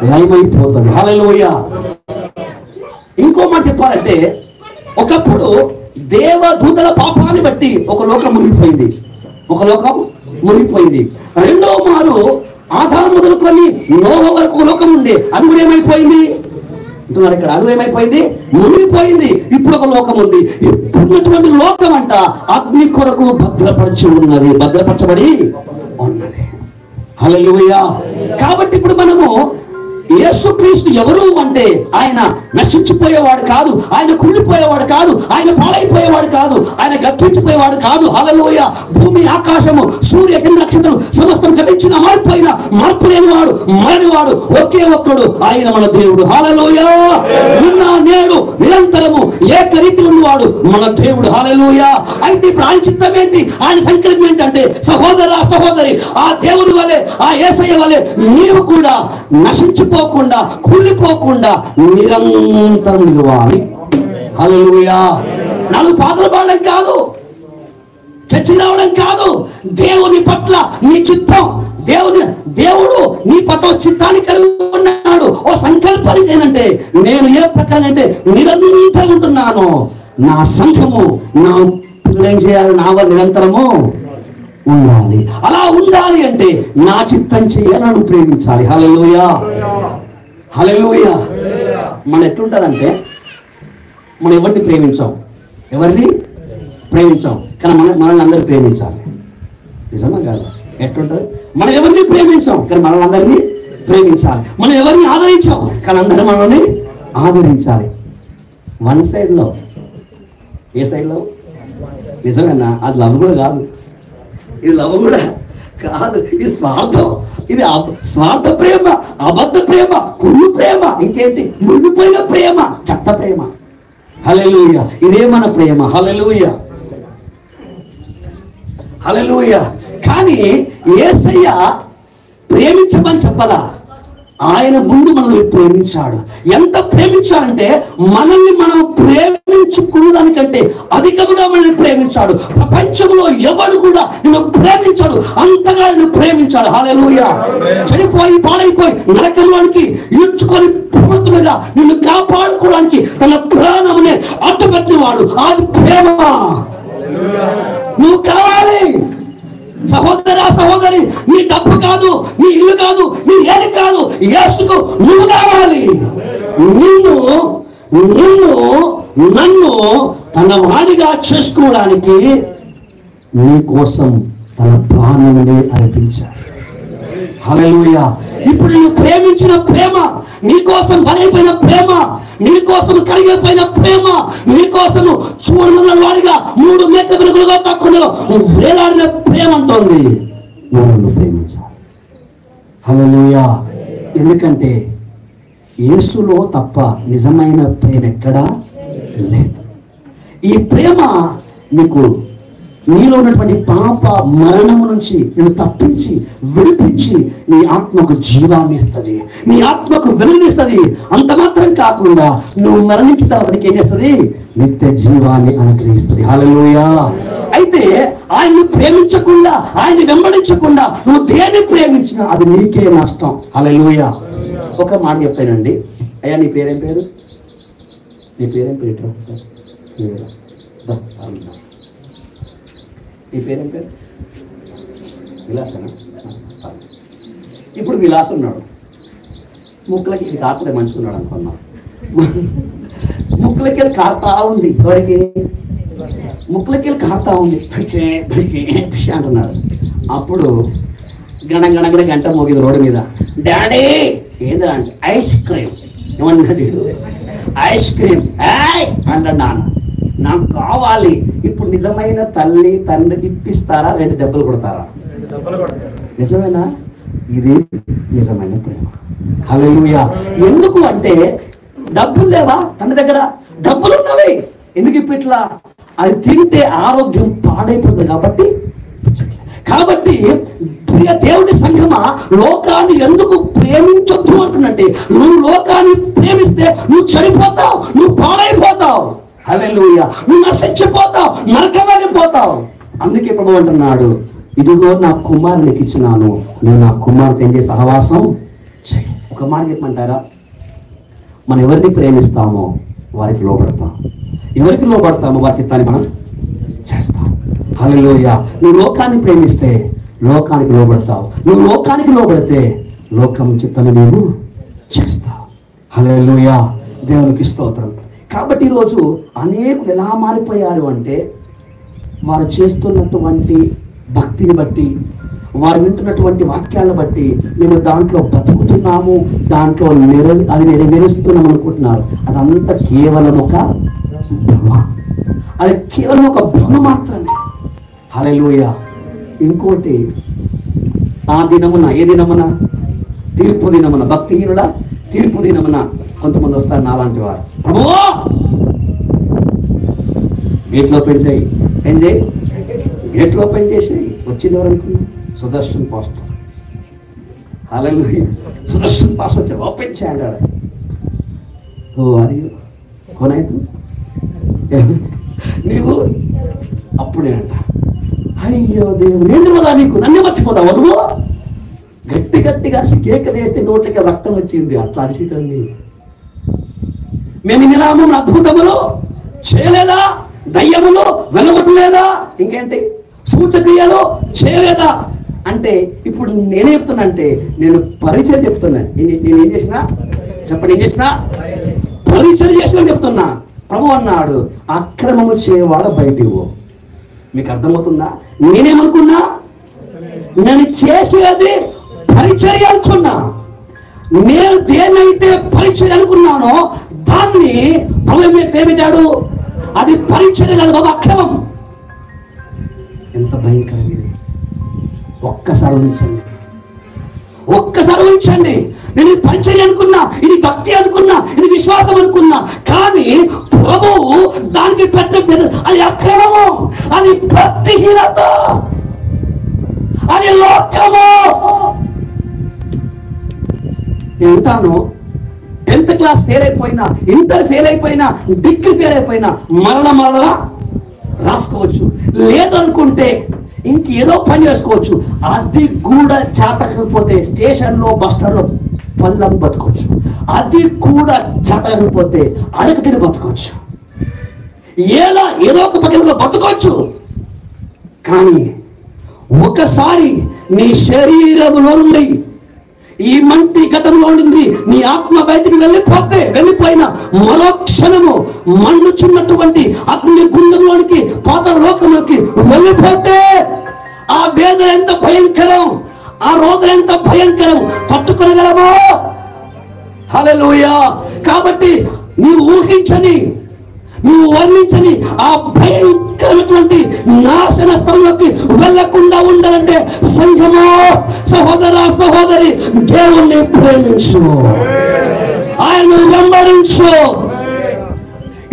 లయమైపోతుంది. హల్లెలూయా. ఇంకో మాట చెప్పాలంటే, ఒకప్పుడు దేవదూతల పాపాన్ని బట్టి ఒక లోకం మునిగిపోయింది. రెండో మారు ఆదాము మొదలుకొని నోవహు వరకు ఒక లోకం ఉండే, అది కూడా ఏమైపోయింది అంటున్నారు ఇక్కడ. అది ఏమైపోయింది? మునిగిపోయింది. ఇప్పుడు ఒక లోకం ఉంది. ఇప్పుడున్నటువంటి లోకం అంట అగ్ని కొరకు భద్రపరచబడి ఉన్నది. హల్లెలూయా. కాబట్టి ఇప్పుడు మనము యేసుక్రీస్తు ఎవరు అంటే ఆయన నశించిపోయేవాడు కాదు, ఆయన కుళ్ళిపోయేవాడు కాదు, ఆయన పాడైపోయేవాడు కాదు, ఆయన గతించిపోయేవాడు కాదు. హల్లెలూయా. భూమి ఆకాశము సూర్య నక్షత్రం సమస్తం గతించిన మార్పు లేనివాడు, మారినవాడు ఒకే ఒక్కడు, ఆయన మన దేవుడు. హల్లెలూయా. నిన్న నేడు నిరంతరము ఏకరీతి ఉన్నవాడు మన దేవుడు. హల్లెలూయా. అయితే ఇప్పుడు ఆయన చిత్తం ఏంటి, ఆయన సంకల్పం ఏంటంటే, సహోదరి ఆ దేవుని వలె, ఆ యేసయ్య వలె నీవు కూడా నశించిపోకుండా, కూలిపోకుండా నిరంతరం నిలవాలి. హల్లెలూయా. నాలుగు పాటలు పాడడం కాదు, చర్చి రావడం కాదు, దేవుని పట్ల నీ చిత్తం, దేవుడు నీ పట్ల చిత్తాన్ని కలిగి ఉన్నాడు. ఓ సంకల్పాన్ని ఏంటంటే, నేను ఏ ప్రకారం అయితే నిరంతరం ఉంటున్నానో, నా సంఘము నా పిల్లలు ఏం చేయాలి, నా వల్ల నిరంతరము ఉండాలి. అలా ఉండాలి అంటే నా చిత్తం చేయాలి, నన్ను ప్రేమించాలి. హల్లెలూయా, హల్లెలూయా. మనం ఎట్లుంటుందంటే, మనం ఎవరిని ప్రేమించాం, కానీ మనల్ని అందరూ ప్రేమించాలి. నిజమా కాదు? ఎట్లుంటుంది? మనం ఎవరిని ప్రేమించాం కానీ మనల్ని అందరినీ ప్రేమించాలి. మనం ఎవరిని ఆదరించాం కానీ అందరూ మనల్ని ఆదరించాలి. వన్ సైడ్లో, ఏ సైడ్లో? నిజమేనా? అది లవ్ కూడా కాదు, ఇది లవ్ కూడా కాదు, ఇది స్వార్థం. ఇది స్వార్థ ప్రేమ, అబద్ధ ప్రేమ, కుళ్ళు ప్రేమ, ఇంకేంటి మునిగిపోయిన ప్రేమ, చెత్త ప్రేమ. హల్లెలూయా. ఇదే మన ప్రేమ. హల్లెలూయా, హల్లెలూయా. కానీ యేసయ్య ప్రేమించమని చెప్పలా, ఆయన ముందు మనల్ని ప్రేమించాడు. ఎంత ప్రేమించాడంటే, మనల్ని మనం ప్రేమించుకున్నదానికంటే అధికంగా మనల్ని ప్రేమించాడు. ప్రపంచంలో ఎవడు కూడా నిన్ను ప్రేమించాడు, అంతగా నిన్ను ప్రేమించాడు. హల్లెలూయా. చనిపోయి పాడైపోయి నరకంలోనికి ఈడ్చుకొని పోతున్నగా నిన్ను కాపాడుకోవడానికి తన ప్రాణమునే అడ్డుపెట్టినవాడు. అది ప్రేమ. నువ్వు కావాలి సహోదరి, నీ డబ్బు కాదు, నీ ఇల్లు కాదు, నీ ఏది కాదు, యేసుకు నువ్వు కావాలి. నన్ను తన వాడిగా చేసుకోవడానికి నీ కోసం తన ప్రాణమునే అర్పించాడు. హల్లెలూయా. ఇప్పుడు నువ్వు ప్రేమించిన ప్రేమ, నీ కోసం బలైపోయిన ప్రేమ, నీ కోసం కరిగిపోయిన ప్రేమ, నీ కోసం చూడనున్న వాడిగా 3 మేక వెలుగులుగా తక్కువ వేలాడిన ప్రేమ అంటోంది, నువ్వు ప్రేమించాలి. హల్లెలూయా. ఎందుకంటే యేసులో తప్ప నిజమైన ప్రేమ ఎక్కడా లేదు. ఈ ప్రేమ నీలో ఉన్నటువంటి పాప మరణము నుంచి నేను తప్పించి విడిపించి నీ ఆత్మకు జీవాన్ని ఇస్తుంది, నీ ఆత్మకు వెలుగునిస్తుంది. అంత మాత్రం కాకుండా నువ్వు మరణించిన తర్వాత నీకు ఏం చేస్తుంది, నిత్య జీవాన్ని అనుగ్రహిస్తుంది. హల్లెలూయా. అయితే ఆయన్ని ప్రేమించకుండా, ఆయన్ని వెంబడించకుండా నువ్వు దేన్ని ప్రేమించినా అది నీకే నష్టం. హల్లెలూయా. ఒక మాట చెప్తానండి. అయ్యా, నీ పేరేం పేరు? నీ పేరేం పేరు? ఒకసారి నీ పేరేం పేరు? విలాసనా? ఇప్పుడు విలాసం ఉన్నాడు, ముక్కలకి ఇది కాకపోతే మంచుకున్నాడు అనుకున్నాం. ముక్కలకి కారుతా ఉంది, వాడికి ముక్కలకి కారుతా ఉంది, అంటున్నాడు. అప్పుడు గణ గంట మోగింది రోడ్డు మీద. డాడీ ఏదా అంటే ఐస్ క్రీమ్. ఏమన్నాడు? ఐస్ క్రీమ్ అంటాడు నాన్న. నాకు కావాలి. ఇప్పుడు నిజమైన తల్లి తండ్రి ఇప్పిస్తారా, 2 దెబ్బలు కొడతారా? నిజమేనా? ఇది నిజమైన ప్రేమ. హల్లెలూయా. ఎందుకు అంటే డబ్బులు లేవా తండ్రి దగ్గర? డబ్బులు ఉన్నవి, ఎందుకు ఇప్పట్లా? అది తింటే ఆరోగ్యం పాడైపోతుంది కాబట్టి ప్రియ దేవుడి సంఘమా, లోకాన్ని ఎందుకు ప్రేమించొద్దు అంటున్నట్టే, నువ్వు లోకాన్ని ప్రేమిస్తే నువ్వు చనిపోతావు, నువ్వు పాడైపోతావు. హల్లెలూయా. నువ్వు నశించిపోతావు, నరకం వెళ్ళిపోతావు. అందుకే ప్రభు అంటున్నాడు, ఇదిగో నా కుమారునికి ఇచ్చినాను, నేను నా కుమారుతో ఏం చేసి సహవాసం చేయి. ఒక మాట చెప్పమంటారా? మనం ఎవరిని ప్రేమిస్తామో వారికి లోబడతాం, ఎవరికి లోబడతామో వారి చిత్తాన్ని మనం చేస్తాం. హల్లెలూయా. నువ్వు లోకాన్ని ప్రేమిస్తే లోకానికి లోబడతావు, నువ్వు లోకానికి లోబడితే లోకం చిత్తాన్ని నీవు చేస్తావు. హల్లెలూయా. దేవునికి స్తోత్రం. కాబట్టి ఈరోజు అనేకులు ఎలా మారిపోయారు అంటే, వారు చేస్తున్నటువంటి భక్తిని బట్టి, వారు వింటున్నటువంటి వాక్యాలను బట్టి మేము దాంట్లో బ్రతుకుతున్నాము, దాంట్లో అది నెరవేరుస్తున్నాం అనుకుంటున్నారు. అదంతా కేవలం ఒక భ్రమ, అది కేవలం ఒక భ్రమ మాత్రమే. హల్లెలూయా. ఇంకోటి, ఆ దినమున, ఏ దినమున? తీర్పు దినమున. భక్తిహీనుల తీర్పు దినమున కొంతమంది వస్తారు నాలాంటి వారు. ప్రభువా గేట్లు ఓపెన్ చేయి. ఏం చేయి? గేట్లు ఓపెన్ చేసేయి. వచ్చింది ఎవరు అనుకున్నా? సుదర్శన్ పాస్టర్. హల్లెలూయా. సుదర్శన్ పాస్టర్ వచ్చారు. ఓపెన్ చేయండి. ఓ అది కొనాయితు నీవు అప్పుడే అంట, అయ్యో దేవుడు ఏం తెలియదా నీకు? నన్ను మర్చిపోతావు నువ్వు? గట్టి గట్టిగా అరిసి కేక వేస్తే నోట్లకి రక్తం వచ్చింది. అట్లా అరిసిటండి. మేము ఇన్ని నామమున అద్భుతములు చేయలేదా? దయ్యములు వెళ్ళగొట్టలేదా? ఇంకేంటి సూచక్రియలు చేయలేదా? అంటే ఇప్పుడు నేనే చెప్తున్నా, అంటే నేను పరిచయం చెప్తున్నా. నేను ఏం చేసినా చెప్పండి, ఏం చేసినా? పరిచయం చేసిన చెప్తున్నా. ప్రభు అన్నాడు, అక్రమము చేయవాడ బయటికి పో. మీకు అర్థమవుతుందా? నేనేమనుకున్నా? నేను చేసేది పరిచర్య అనుకున్నా. నేను దేన్నైతే పరిచర్య అనుకున్నానో దాన్ని ప్రభు పేమిటాడు. అది పరిచర్య కాదు బాబు, అక్రమం. ఎంత భయంకరంగా ఇది! ఒక్కసారి ఉంచండి, ఒక్కసారి ఉంచండి. నేను ఇది పరిచర్య అనుకున్నా, ఇది భక్తి అనుకున్నా, ఇది విశ్వాసం అనుకున్నా, కానీ ప్రభువు దానికి పెద్ద అది అక్రమము, అది భక్తిహీనత, అది లోకము. నేను ఉంటాను 10th క్లాస్ ఫెయిల్ అయిపోయినా, ఇంటర్ ఫెయిల్ అయిపోయినా, డిగ్రీ ఫెయిల్ అయిపోయినా మరల రాసుకోవచ్చు. లేదనుకుంటే ఇంకేదో పని చేసుకోవచ్చు. అది కూడా చేతకపోతే స్టేషన్లో బస్ స్టాండ్లో పళ్ళం బతకొచ్చు. అది కూడా చేతకపోతే అడుగు తిని బతకొచ్చు. ఏదో ఒక పక్కన బతకొచ్చు. కానీ ఒకసారి నీ శరీరంలో నుండి, ఈ మంటి ఘటంలో నుండి నీ ఆత్మ బయటికి వెళ్ళిపోయిన మరో క్షణము మండుచున్నటువంటి అగ్ని గుండంలోనికి, పాతాళ లోకంలోకి వెళ్ళిపోతే ఆ వేదన ఎంత భయంకరం, ఆ రోదన ఎంత భయంకరం, తట్టుకోగలమో? హల్లెలూయా. కాబట్టి నీవు ఊహించని, నువ్వు వర్ణించని ఆ భయంకరమైనటువంటి నాశన స్థలంలోకి వెళ్లకుండా ఉండాలంటే సంఘమో, సహోదర సహోదరి, దేవుణ్ణి ప్రేమించు, ఆయన వెంబడించు.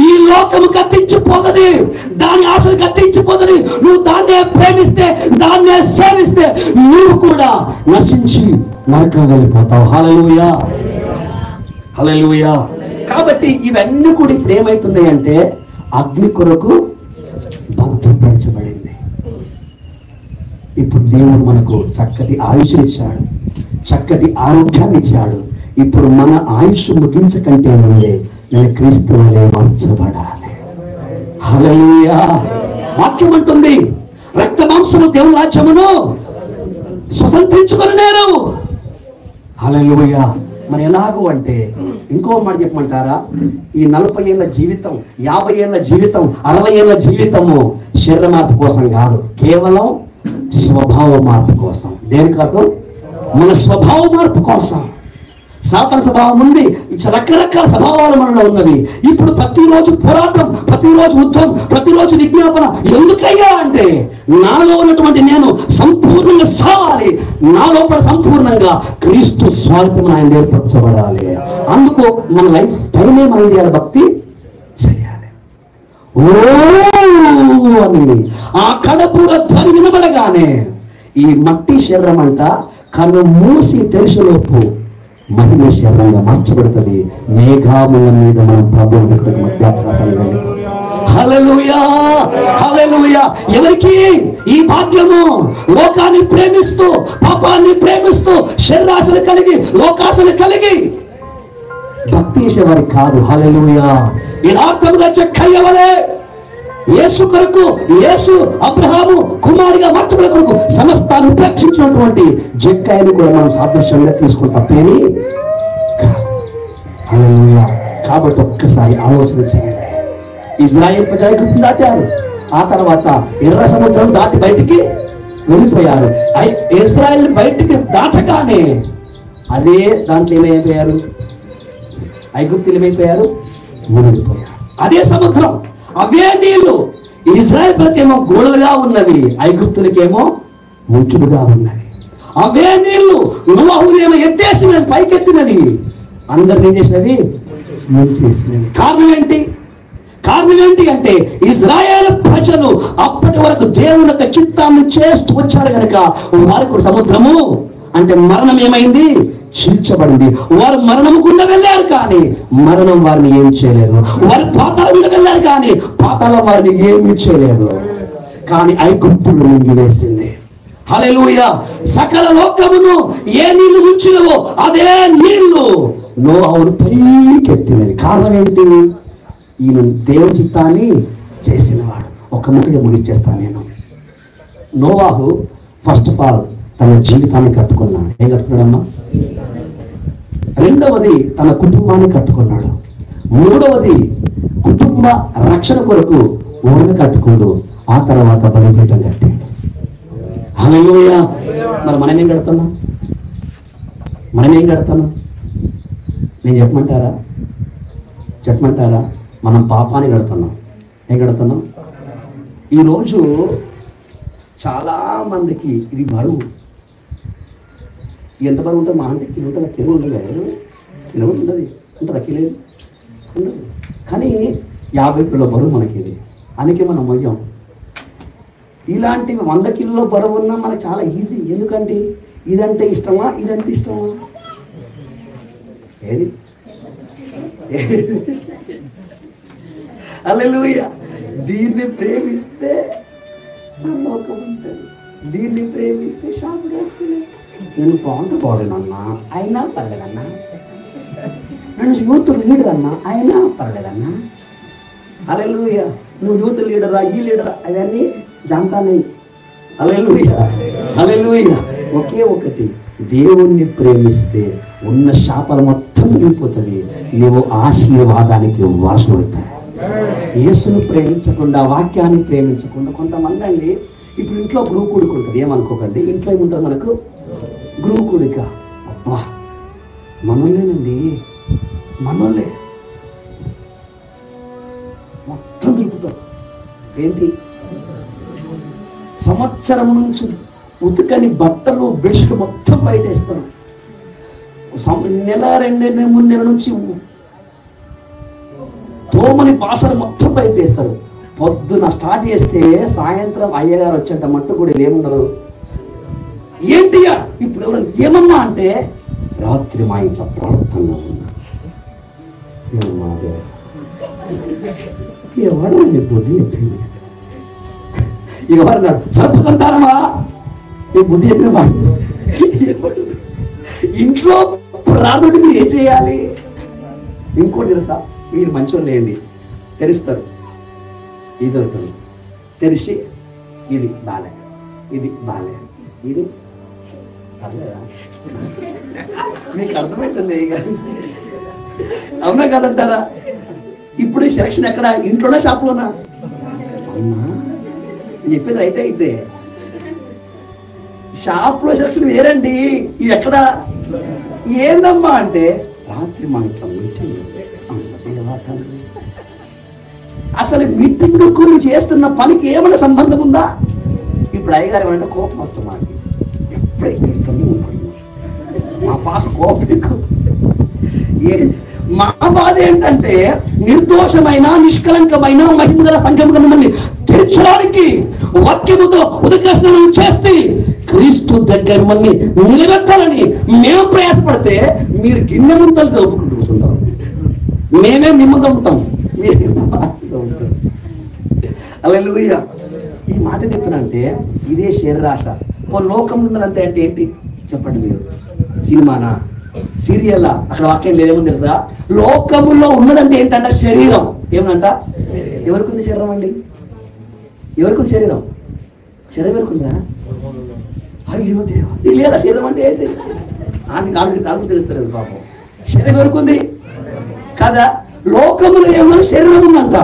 ఈ లోకము కత్తించిపోతుంది, దాని ఆశలు కత్తించిపోతుంది. నువ్వు దాన్నే ప్రేమిస్తే, దాన్నే సేవిస్తే నువ్వు కూడా నశించి నరకం వెళ్ళిపోతావు. హల్లెలూయా, హల్లెలూయా. కాబట్టి ఇవన్నీ కూడా ఇప్పుడు ఏమవుతున్నాయి అంటే అగ్ని కొరకు భద్రపరచబడింది. ఇప్పుడు దేవుడు మనకు చక్కటి ఆయుష్ ఇచ్చాడు, చక్కటి ఆరోగ్యాన్ని ఇచ్చాడు. ఇప్పుడు మన ఆయుష్ ముగించకంటే ముందే నేను క్రీస్తు వలె మార్చబడాలి. హల్లెలూయా. వాక్యం అంటుంది, రక్త మాంసము దేవుని రాజ్యమును స్వతంత్రించుకొనలేరు. హల్లెలూయా. మరి ఎలాగో అంటే ఇంకో మాట చెప్పమంటారా? ఈ 40 ఏళ్ళ జీవితం, 50 ఏళ్ళ జీవితం, 60 ఏళ్ళ జీవితము శరీర మార్పు కోసం కాదు, కేవలం స్వభావ మార్పు కోసం. దేని కోసం? మన స్వభావ మార్పు కోసం. సాతాను స్వభావం ఉంది, రకరకాల స్వభావాలు మనలో ఉన్నవి. ఇప్పుడు ప్రతిరోజు పోరాటం, ప్రతిరోజు యుద్ధం, ప్రతిరోజు విజ్ఞాపన. ఎందుకయ్యా అంటే నాలో ఉన్నటువంటి నేను సంపూర్ణంగా సావాలి, నా లోపల సంపూర్ణంగా క్రీస్తు స్వరూపం ఆయన ఏర్పరచబడాలి. అందుకు మన లైఫ్ టైమే మనం చేయాలి, భక్తి చేయాలి. ఓ అని ఆ కడపూర ధ్వని వినబడగానే ఈ మట్టి శరీరం అంట కన్ను మూసి తెరిచేలోపు మహిమ శరీరంగా మార్చబడుతుంది. మేఘాముల మీద మనం ప్రభువు మధ్యాకాశాలు వెళ్ళి. హల్లెలూయా, హల్లెలూయా. ఎవరికి ఈ భాగ్యము? లోకాన్ని ప్రేమిస్తూ, పాపాన్ని ప్రేమిస్తూ, శరీరాశలు కలిగి, లోకాశలు కలిగి భక్తి చేసేవారికి కాదు. హల్లెలూయా. యథార్థముగా చెక్కయ్యవలే యేసు కొరకు, యేసు అబ్రహాము కుమారుడిగా మార్చబడే కొరకు సమస్తాన్ని ఉపేక్షించినటువంటి జక్కయ్యను కూడా మనం సాదృశ్యంగా తీసుకుని తప్పేని కాదు. హల్లెలూయా. కాబట్టి ఒక్కసారి ఆలోచన చేయండి. ఇజ్రాయేల్ ప్రజలు ఐగుప్తును దాటారు, ఆ తర్వాత ఎర్ర సముద్రం దాటి బయటికి వెళ్ళిపోయారు. ఇజ్రాయేల్ బయటికి దాటగానే అదే దాంట్లో ఏమైపోయారు? ఐగుప్తులు ఏమైపోయారు? మునిగిపోయారు. అదే సముద్రం, అవే నీళ్లు. ఇజ్రాయేల్కేమో గోడలుగా ఉన్నవి, ఐగుప్తులకేమో ముంచుడుగా ఉన్నవి. అవే నీళ్లు నోవాహునేమో ఎత్తేసినవి, పైకెత్తినవి, అందరినీ ఏం చేసినవి? ముంచేసినవి. కారణం ఏంటి? కారణం కారణం ఏంటి అంటే ఇజ్రాయేల్ ప్రజలు అప్పటి వరకు దేవుని యొక్క చిత్తాన్ని చేస్తూ వచ్చారు కనుక వారికి సముద్రము అంటే మరణం ఏమైంది, చీల్చబడింది. వారు మరణము గుండా వెళ్ళారు కానీ మరణం వారిని ఏం చేయలేదు. వారు పాతాళం గుండా వెళ్ళారు కానీ పాతాళం వారిని ఏమీ చేయలేదు. కానీ ఐగుప్తులు మింగివేసింది. హల్లెలూయా. సకల లోకమును ఏ నీళ్లు ముంచినవో అదే నీళ్లు నోవాహును పైకెత్తినవి. కారణం ఏంటి? ఈయన దేవుని చిత్తాన్ని చేసినవాడు. ఒక ముఖంగా ముగిచ్చేస్తాను నేను. నోవాహు ఫస్ట్ ఆఫ్ ఆల్ తన జీవితాన్ని కట్టుకున్నాడు. ఏం కట్టుకున్నాడమ్మా? రెండవది తన కుటుంబాన్ని కట్టుకున్నాడు. మూడవది కుటుంబ రక్షణ కొరకు ఊరిని కట్టుకుంటూ ఆ తర్వాత బలిపీఠం కట్టాడు. హల్లెలూయా. మరి మనమేం కడుతున్నాం? నేను చెప్పమంటారా? మనం పాపాన్ని కడుతున్నాం. ఏం కడుతున్నాం? ఈరోజు చాలా మందికి ఇది బరువు. ఎంత బరువు ఉంటుంది? మా అంటే కిలో ఉంటుంది, కిలో ఉండదు, కిలో ఉండదు, ఉంటుందా? కిలో ఉండదు. కానీ 50 కిలో బరువు మనకి ఇది. అందుకే మనం మొయ్యం. ఇలాంటివి 100 కిలో బరువు ఉన్నా మనకు చాలా ఈజీ. ఎందుకంటే ఇదంటే ఇష్టమా, ఇదంటే ఇష్టమా? ఏది? హల్లెలూయా. దీన్ని ప్రేమిస్తే లోకం ఉంటుంది, దీన్ని ప్రేమిస్తే షాపు వేస్తుంది. నేను బాగుండబోలేనన్నా అయినా పర్లేదన్నా, నన్ను యూత్ లీడర్ అన్నా అయినా పర్లేదన్నా. హల్లెలూయా. నువ్వు యూత్ లీడరా, ఈ లీడరా, అవన్నీ జాంతానే. హల్లెలూయా. ఒకే ఒకటి, దేవుణ్ణి ప్రేమిస్తే ఉన్న శాపాలు మొత్తం మిగిలిపోతుంది. నువ్వు ఆశీర్వాదానికి వారసుడవుతావు. యేసును ప్రేమించకుండా, వాక్యాన్ని ప్రేమించకుండా కొంతమంది అండి ఇప్పుడు ఇంట్లో గురువు కూడుకుంటారు. ఏమనుకోకండి, ఇంట్లో ఏముంటారు మనకు? గురువు కూడిక. అబ్బా మనోళ్ళేనండి, మనోళ్ళే మొత్తం దులుపుతారు. ఏంటి? సంవత్సరం నుంచి ఉతుకని బట్టలు, బెడ్షీట్ మొత్తం బయటేస్తారు. నెల 2 నెలల నుంచి తోమని బాసలు మొత్తం బయటేస్తారు. పొద్దున స్టార్ట్ చేస్తే సాయంత్రం అయ్యగారు వచ్చేంత మట్టు కూడా ఏముండదు. ఏంటి ఇప్పుడు ఎవరు ఏమన్నా అంటే రాత్రి మా ఇంట్లో ప్రార్థన ఉన్నా. ఎవరండి బుద్ధి చెప్పింది? ఎవరన్నాడు? సర్పదంతారమా నీ బుద్ధి చెప్పిన వాడు ఇంట్లో ప్రార్థన మీరు ఏం చేయాలి? ఇంకోటి తెలుసా? మీరు మంచోళ్ళు లేండి తెరుస్తారు, ఈజవుతారు. తెరిచి ఇది బాలేదు, ఇది బాలేదు, ఇది పర్లేదా? మీకు అర్థమవుతుంది కానీ అవునా కదంటారా? ఇప్పుడు ఈ సెలక్షన్ ఎక్కడ? ఇంట్లోనా, షాప్లోనా? అవునా చెప్పేది రైట్. అయితే షాప్లో సెలక్షన్ వేరండి, ఇవి ఎక్కడ? ఏందమ్మా అంటే రాత్రి మా ఇంట్లో మీటింగ్. అసలు మీటింగ్కు నువ్వు చేస్తున్న పనికి ఏమైనా సంబంధం ఉందా? ఇప్పుడు అయ్యగారు ఏమంటే కోపం వస్తుంది మాకు. ఎప్పుడైతే మా పాస కోపం ఎక్కువ. మా బాధ ఏంటంటే నిర్దోషమైన, నిష్కలంకమైన, మహిమగల సంఘముగా మిమ్మల్ని తెచ్చడానికి వాక్యముతో ఉదకస్నానం చేస్తే క్రీస్తు దగ్గర మిమ్మల్ని నిలబెట్టాలని మేము ప్రయాసపడితే మీరు గిన్నె ముంతలు దోపుకుంటూ కూర్చుంటారు. మేమే మిమ్మ దొంపుతాం, మీరే దొంపుతారు. హల్లెలూయా. ఈ మాట చెప్తున్నా అంటే ఇదే శరీరాశ. లోకంలో ఉన్నదంటే అంటే ఏంటి చెప్పండి మీరు? సినిమానా, సీరియల్లా? అక్కడ వాక్యం లేదేమో తెలుసా? లోకములో ఉన్నదంటే ఏంటంట? శరీరం. ఏమంట? ఎవరికి ఉంది శరీరం అండి? ఎవరికి ఉంది శరీరం? శరీరం ఎవరికి ఉందా? అయ్యో దేవా, లేదా శరీరం అంటే ఏంటి? నాకు తెలుస్తలేదు పాపం. శరీరం ఎవరికి ఉంది కదా? లోకములో ఏమన్నా శరీరం ఉందంట.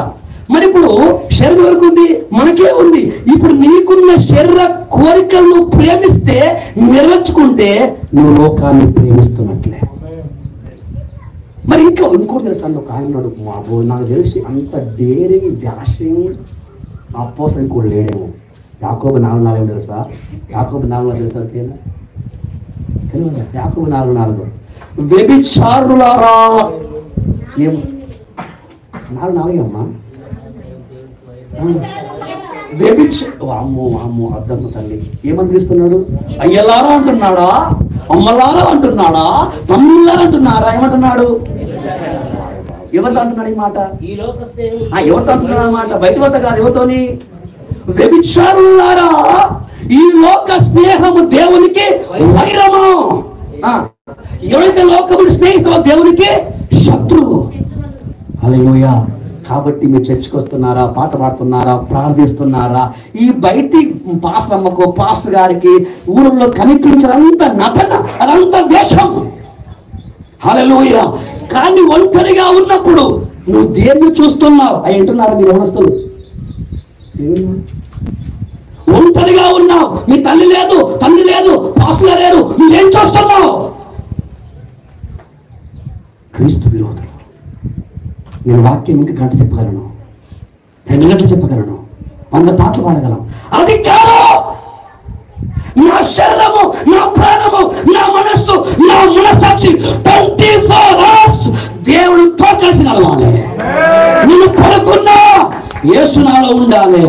మరి ఇప్పుడు శరీరం ఎవరికి ఉంది? మనకే ఉంది. ఇప్పుడు నీకున్న శరీర కోరికలను ప్రేమిస్తే, నెరవేర్చుకుంటే నువ్వు లోకాన్ని ప్రేమిస్తున్నట్లే. మరి ఇంకోటి తెలుసా? ఒక ఆయన నాకు తెలిసి అంత డేరింగ్, డాషింగ్ అపోస్తలుడు ఇంకోటి లేడేమో. యాకోబు 4:4 తెలుసా? యాకోబు 4:4 తెలుసా? తెలియదు. యాకోబు 4:4 వ్యభిచారులారా. ఏం 4:4 అమ్మా? అమ్మో అమ్మో అద్దమ్మ తల్లి ఏమని పిలుస్తున్నాడు? అయ్యలారా అంటున్నాడా, అమ్మలారా అంటున్నాడా, తమ్ముళ్ళారా అంటున్నారా? ఏమంటున్నాడు? ఎవరితో అంటున్నాడు ఈ మాట? ఎవరితో అంటున్నాడు ఆ మాట? బయట వద్ద కాదు, ఎవరితోని? వ్యభిచారులారా, ఈ లోక స్నేహము దేవునికి వైరము. ఎవరైతే లోకముని స్నేహితులు దేవునికి శత్రువు. హల్లెలూయా. కాబట్టి మీరు చర్చికి వస్తున్నారా, పాట పాడుతున్నారా, ప్రార్థిస్తున్నారా, ఈ బయటి పాస్టమ్మకు పాస్టర్ గారికి ఊళ్ళో కనిపించదంత నటన, అదంతా వేషం. హల్లెలూయా. కానీ ఒంటరిగా ఉన్నప్పుడు నువ్వు దేన్ని చూస్తున్నావు? అవి అంటున్నారా మీరు యవనస్తులు? ఒంటరిగా ఉన్నావు, నీ తల్లి లేదు, తండ్రి లేదు, పాస్టర్ లేరు, నువ్వేం చూస్తున్నావు? క్రీస్తు విరోధులు. నేను వాక్యం ఇంకా గంట చెప్పగలను, 2 గంటలు చెప్పగలను, 100 పాటలు పాడగలను. అది కాదు. నా శరీరము, నా ప్రాణము, నా మనస్సు, నా మనసాక్షి 24 hours దేవుడితో కలిసి నడవాలి. నేను పడుకున్నా యేసు నాలో ఉండాలి.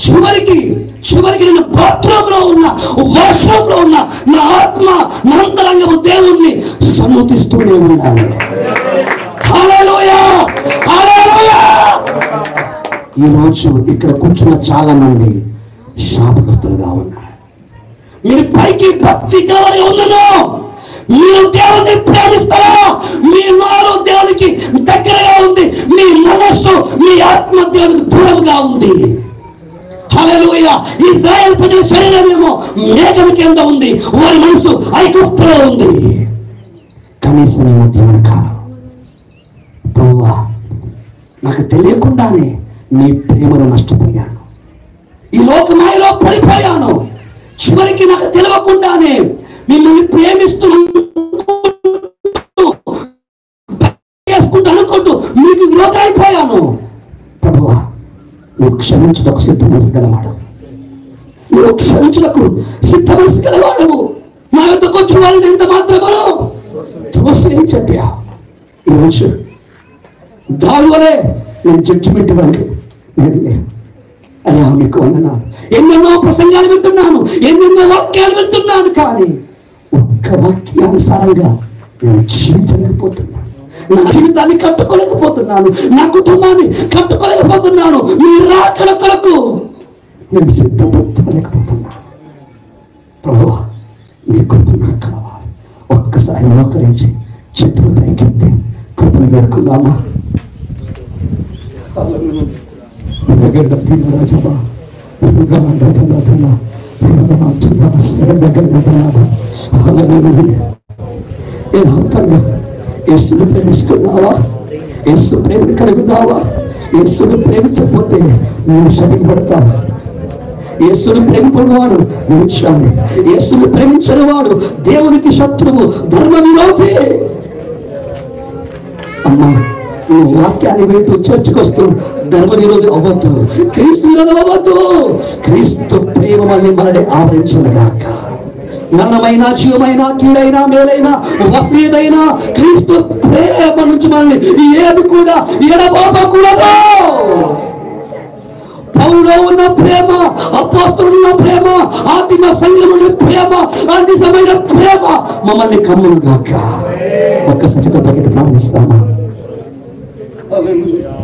చివరికి నేను బాత్రూమ్ లో ఉన్నా, వాష్రూమ్ లో ఉన్నా, నా ఆత్మ, నా అంతరంగము దేవుణ్ణి సన్నతిస్తూనే ఉండాలి. హల్లెలూయా, హల్లెలూయా. ఈరోజు ఇక్కడ కూర్చున్న చాలా మంది శాపగ్రస్తులుగా ఉన్నారు. మీరు పైకి భక్తి కావాలి ఉన్నదో, మీరు దేవుని ప్రేమిస్తారా? మీ నోరు దేవునికి దగ్గరగా ఉంది, మీ మనస్సు, మీ ఆత్మ దేవునికి దూరంగా ఉంది. హల్లెలూయా. ఇశ్రాయేలు ప్రజల శరీరమేమో మేఘం కింద ఉంది, వారి మనసు ఐగుప్తులో ఉంది. కనీసం ఈ మధ్యాహ్న కాలం ప్రభువా, నాకు తెలియకుండానే నీ ప్రేమను నష్టపోయాను, ఈ లోకమాయలో పడిపోయాను. చివరికి నాకు తెలియకుండానే మిమ్మల్ని ప్రేమిస్తూ అనుకుంటూ మీకు విరోధమైపోయాను. ప్రభువా, నువ్వు క్షమించుటకు సిద్ధ మనసు గలవాడు, నువ్వు క్షమించుటకు సిద్ధ మనసు గలవాడవు. మా యొద్దకు వచ్చి వాళ్ళని ఎంత మాత్రమో దోషం చెప్పా. ఈరోజు దానివలే నేను జడ్జిమెంట్ ఇవ్వండి. అయ్యా మీకు వందనాలు. ఎన్నెన్నో ప్రసంగాలు వింటున్నాను, ఎన్నెన్నో వాక్యాలు వింటున్నాను, కానీ ఒక్క వాక్యానుసారంగా నేను జీవించలేకపోతున్నాను. నా జీవితాన్ని కట్టుకోలేకపోతున్నాను, నా కుటుంబాన్ని కట్టుకోలేకపోతున్నాను. మీ రాకడ కొరకు నేను సిద్ధపరచలేకపోతున్నాను. ప్రభువా, నీ కృప నాకు కావాలి. ఒక్కసారి మోకరించి చేతులు పైకెత్తి కృపను వేడుకుందామా? యేసును ప్రేమిస్తున్నావా? యేసు ప్రేమను కలిగి ఉన్నావా? యేసును ప్రేమించకపోతే నువ్వు శపించబడతావు. యేసును ప్రేమింపడువాడు విచారి, యేసును ప్రేమించని వాడు దేవునికి శత్రువు, ధర్మ విరోధి. అమ్మా, నువ్వు వాక్యాన్ని వింటూ చర్చకు వస్తూ ధర్మ విరోధి అవ్వద్దు, క్రీస్తు విరోధం అవ్వద్దు. క్రీస్తు ప్రేమ మనల్ని ఆవరించునుగాక. మరణమైన, జీవమైన, కీడైనా, మేలైనా, వస్తేదైనా క్రీస్తు ప్రేమ నుంచి మనల్ని ఏది కూడా ఎడబాపకూడదు. పౌరులో ఉన్న ప్రేమ, అపోస్తలులో ఉన్న ప్రేమ, ఆత్మ సంఘములో ప్రేమ, అనిసమైన ప్రేమ మమ్మల్ని కమ్మునుగాక. ఒక్క సచితో పగిటి ప్రార్థిస్తామా? హల్లెలూయా.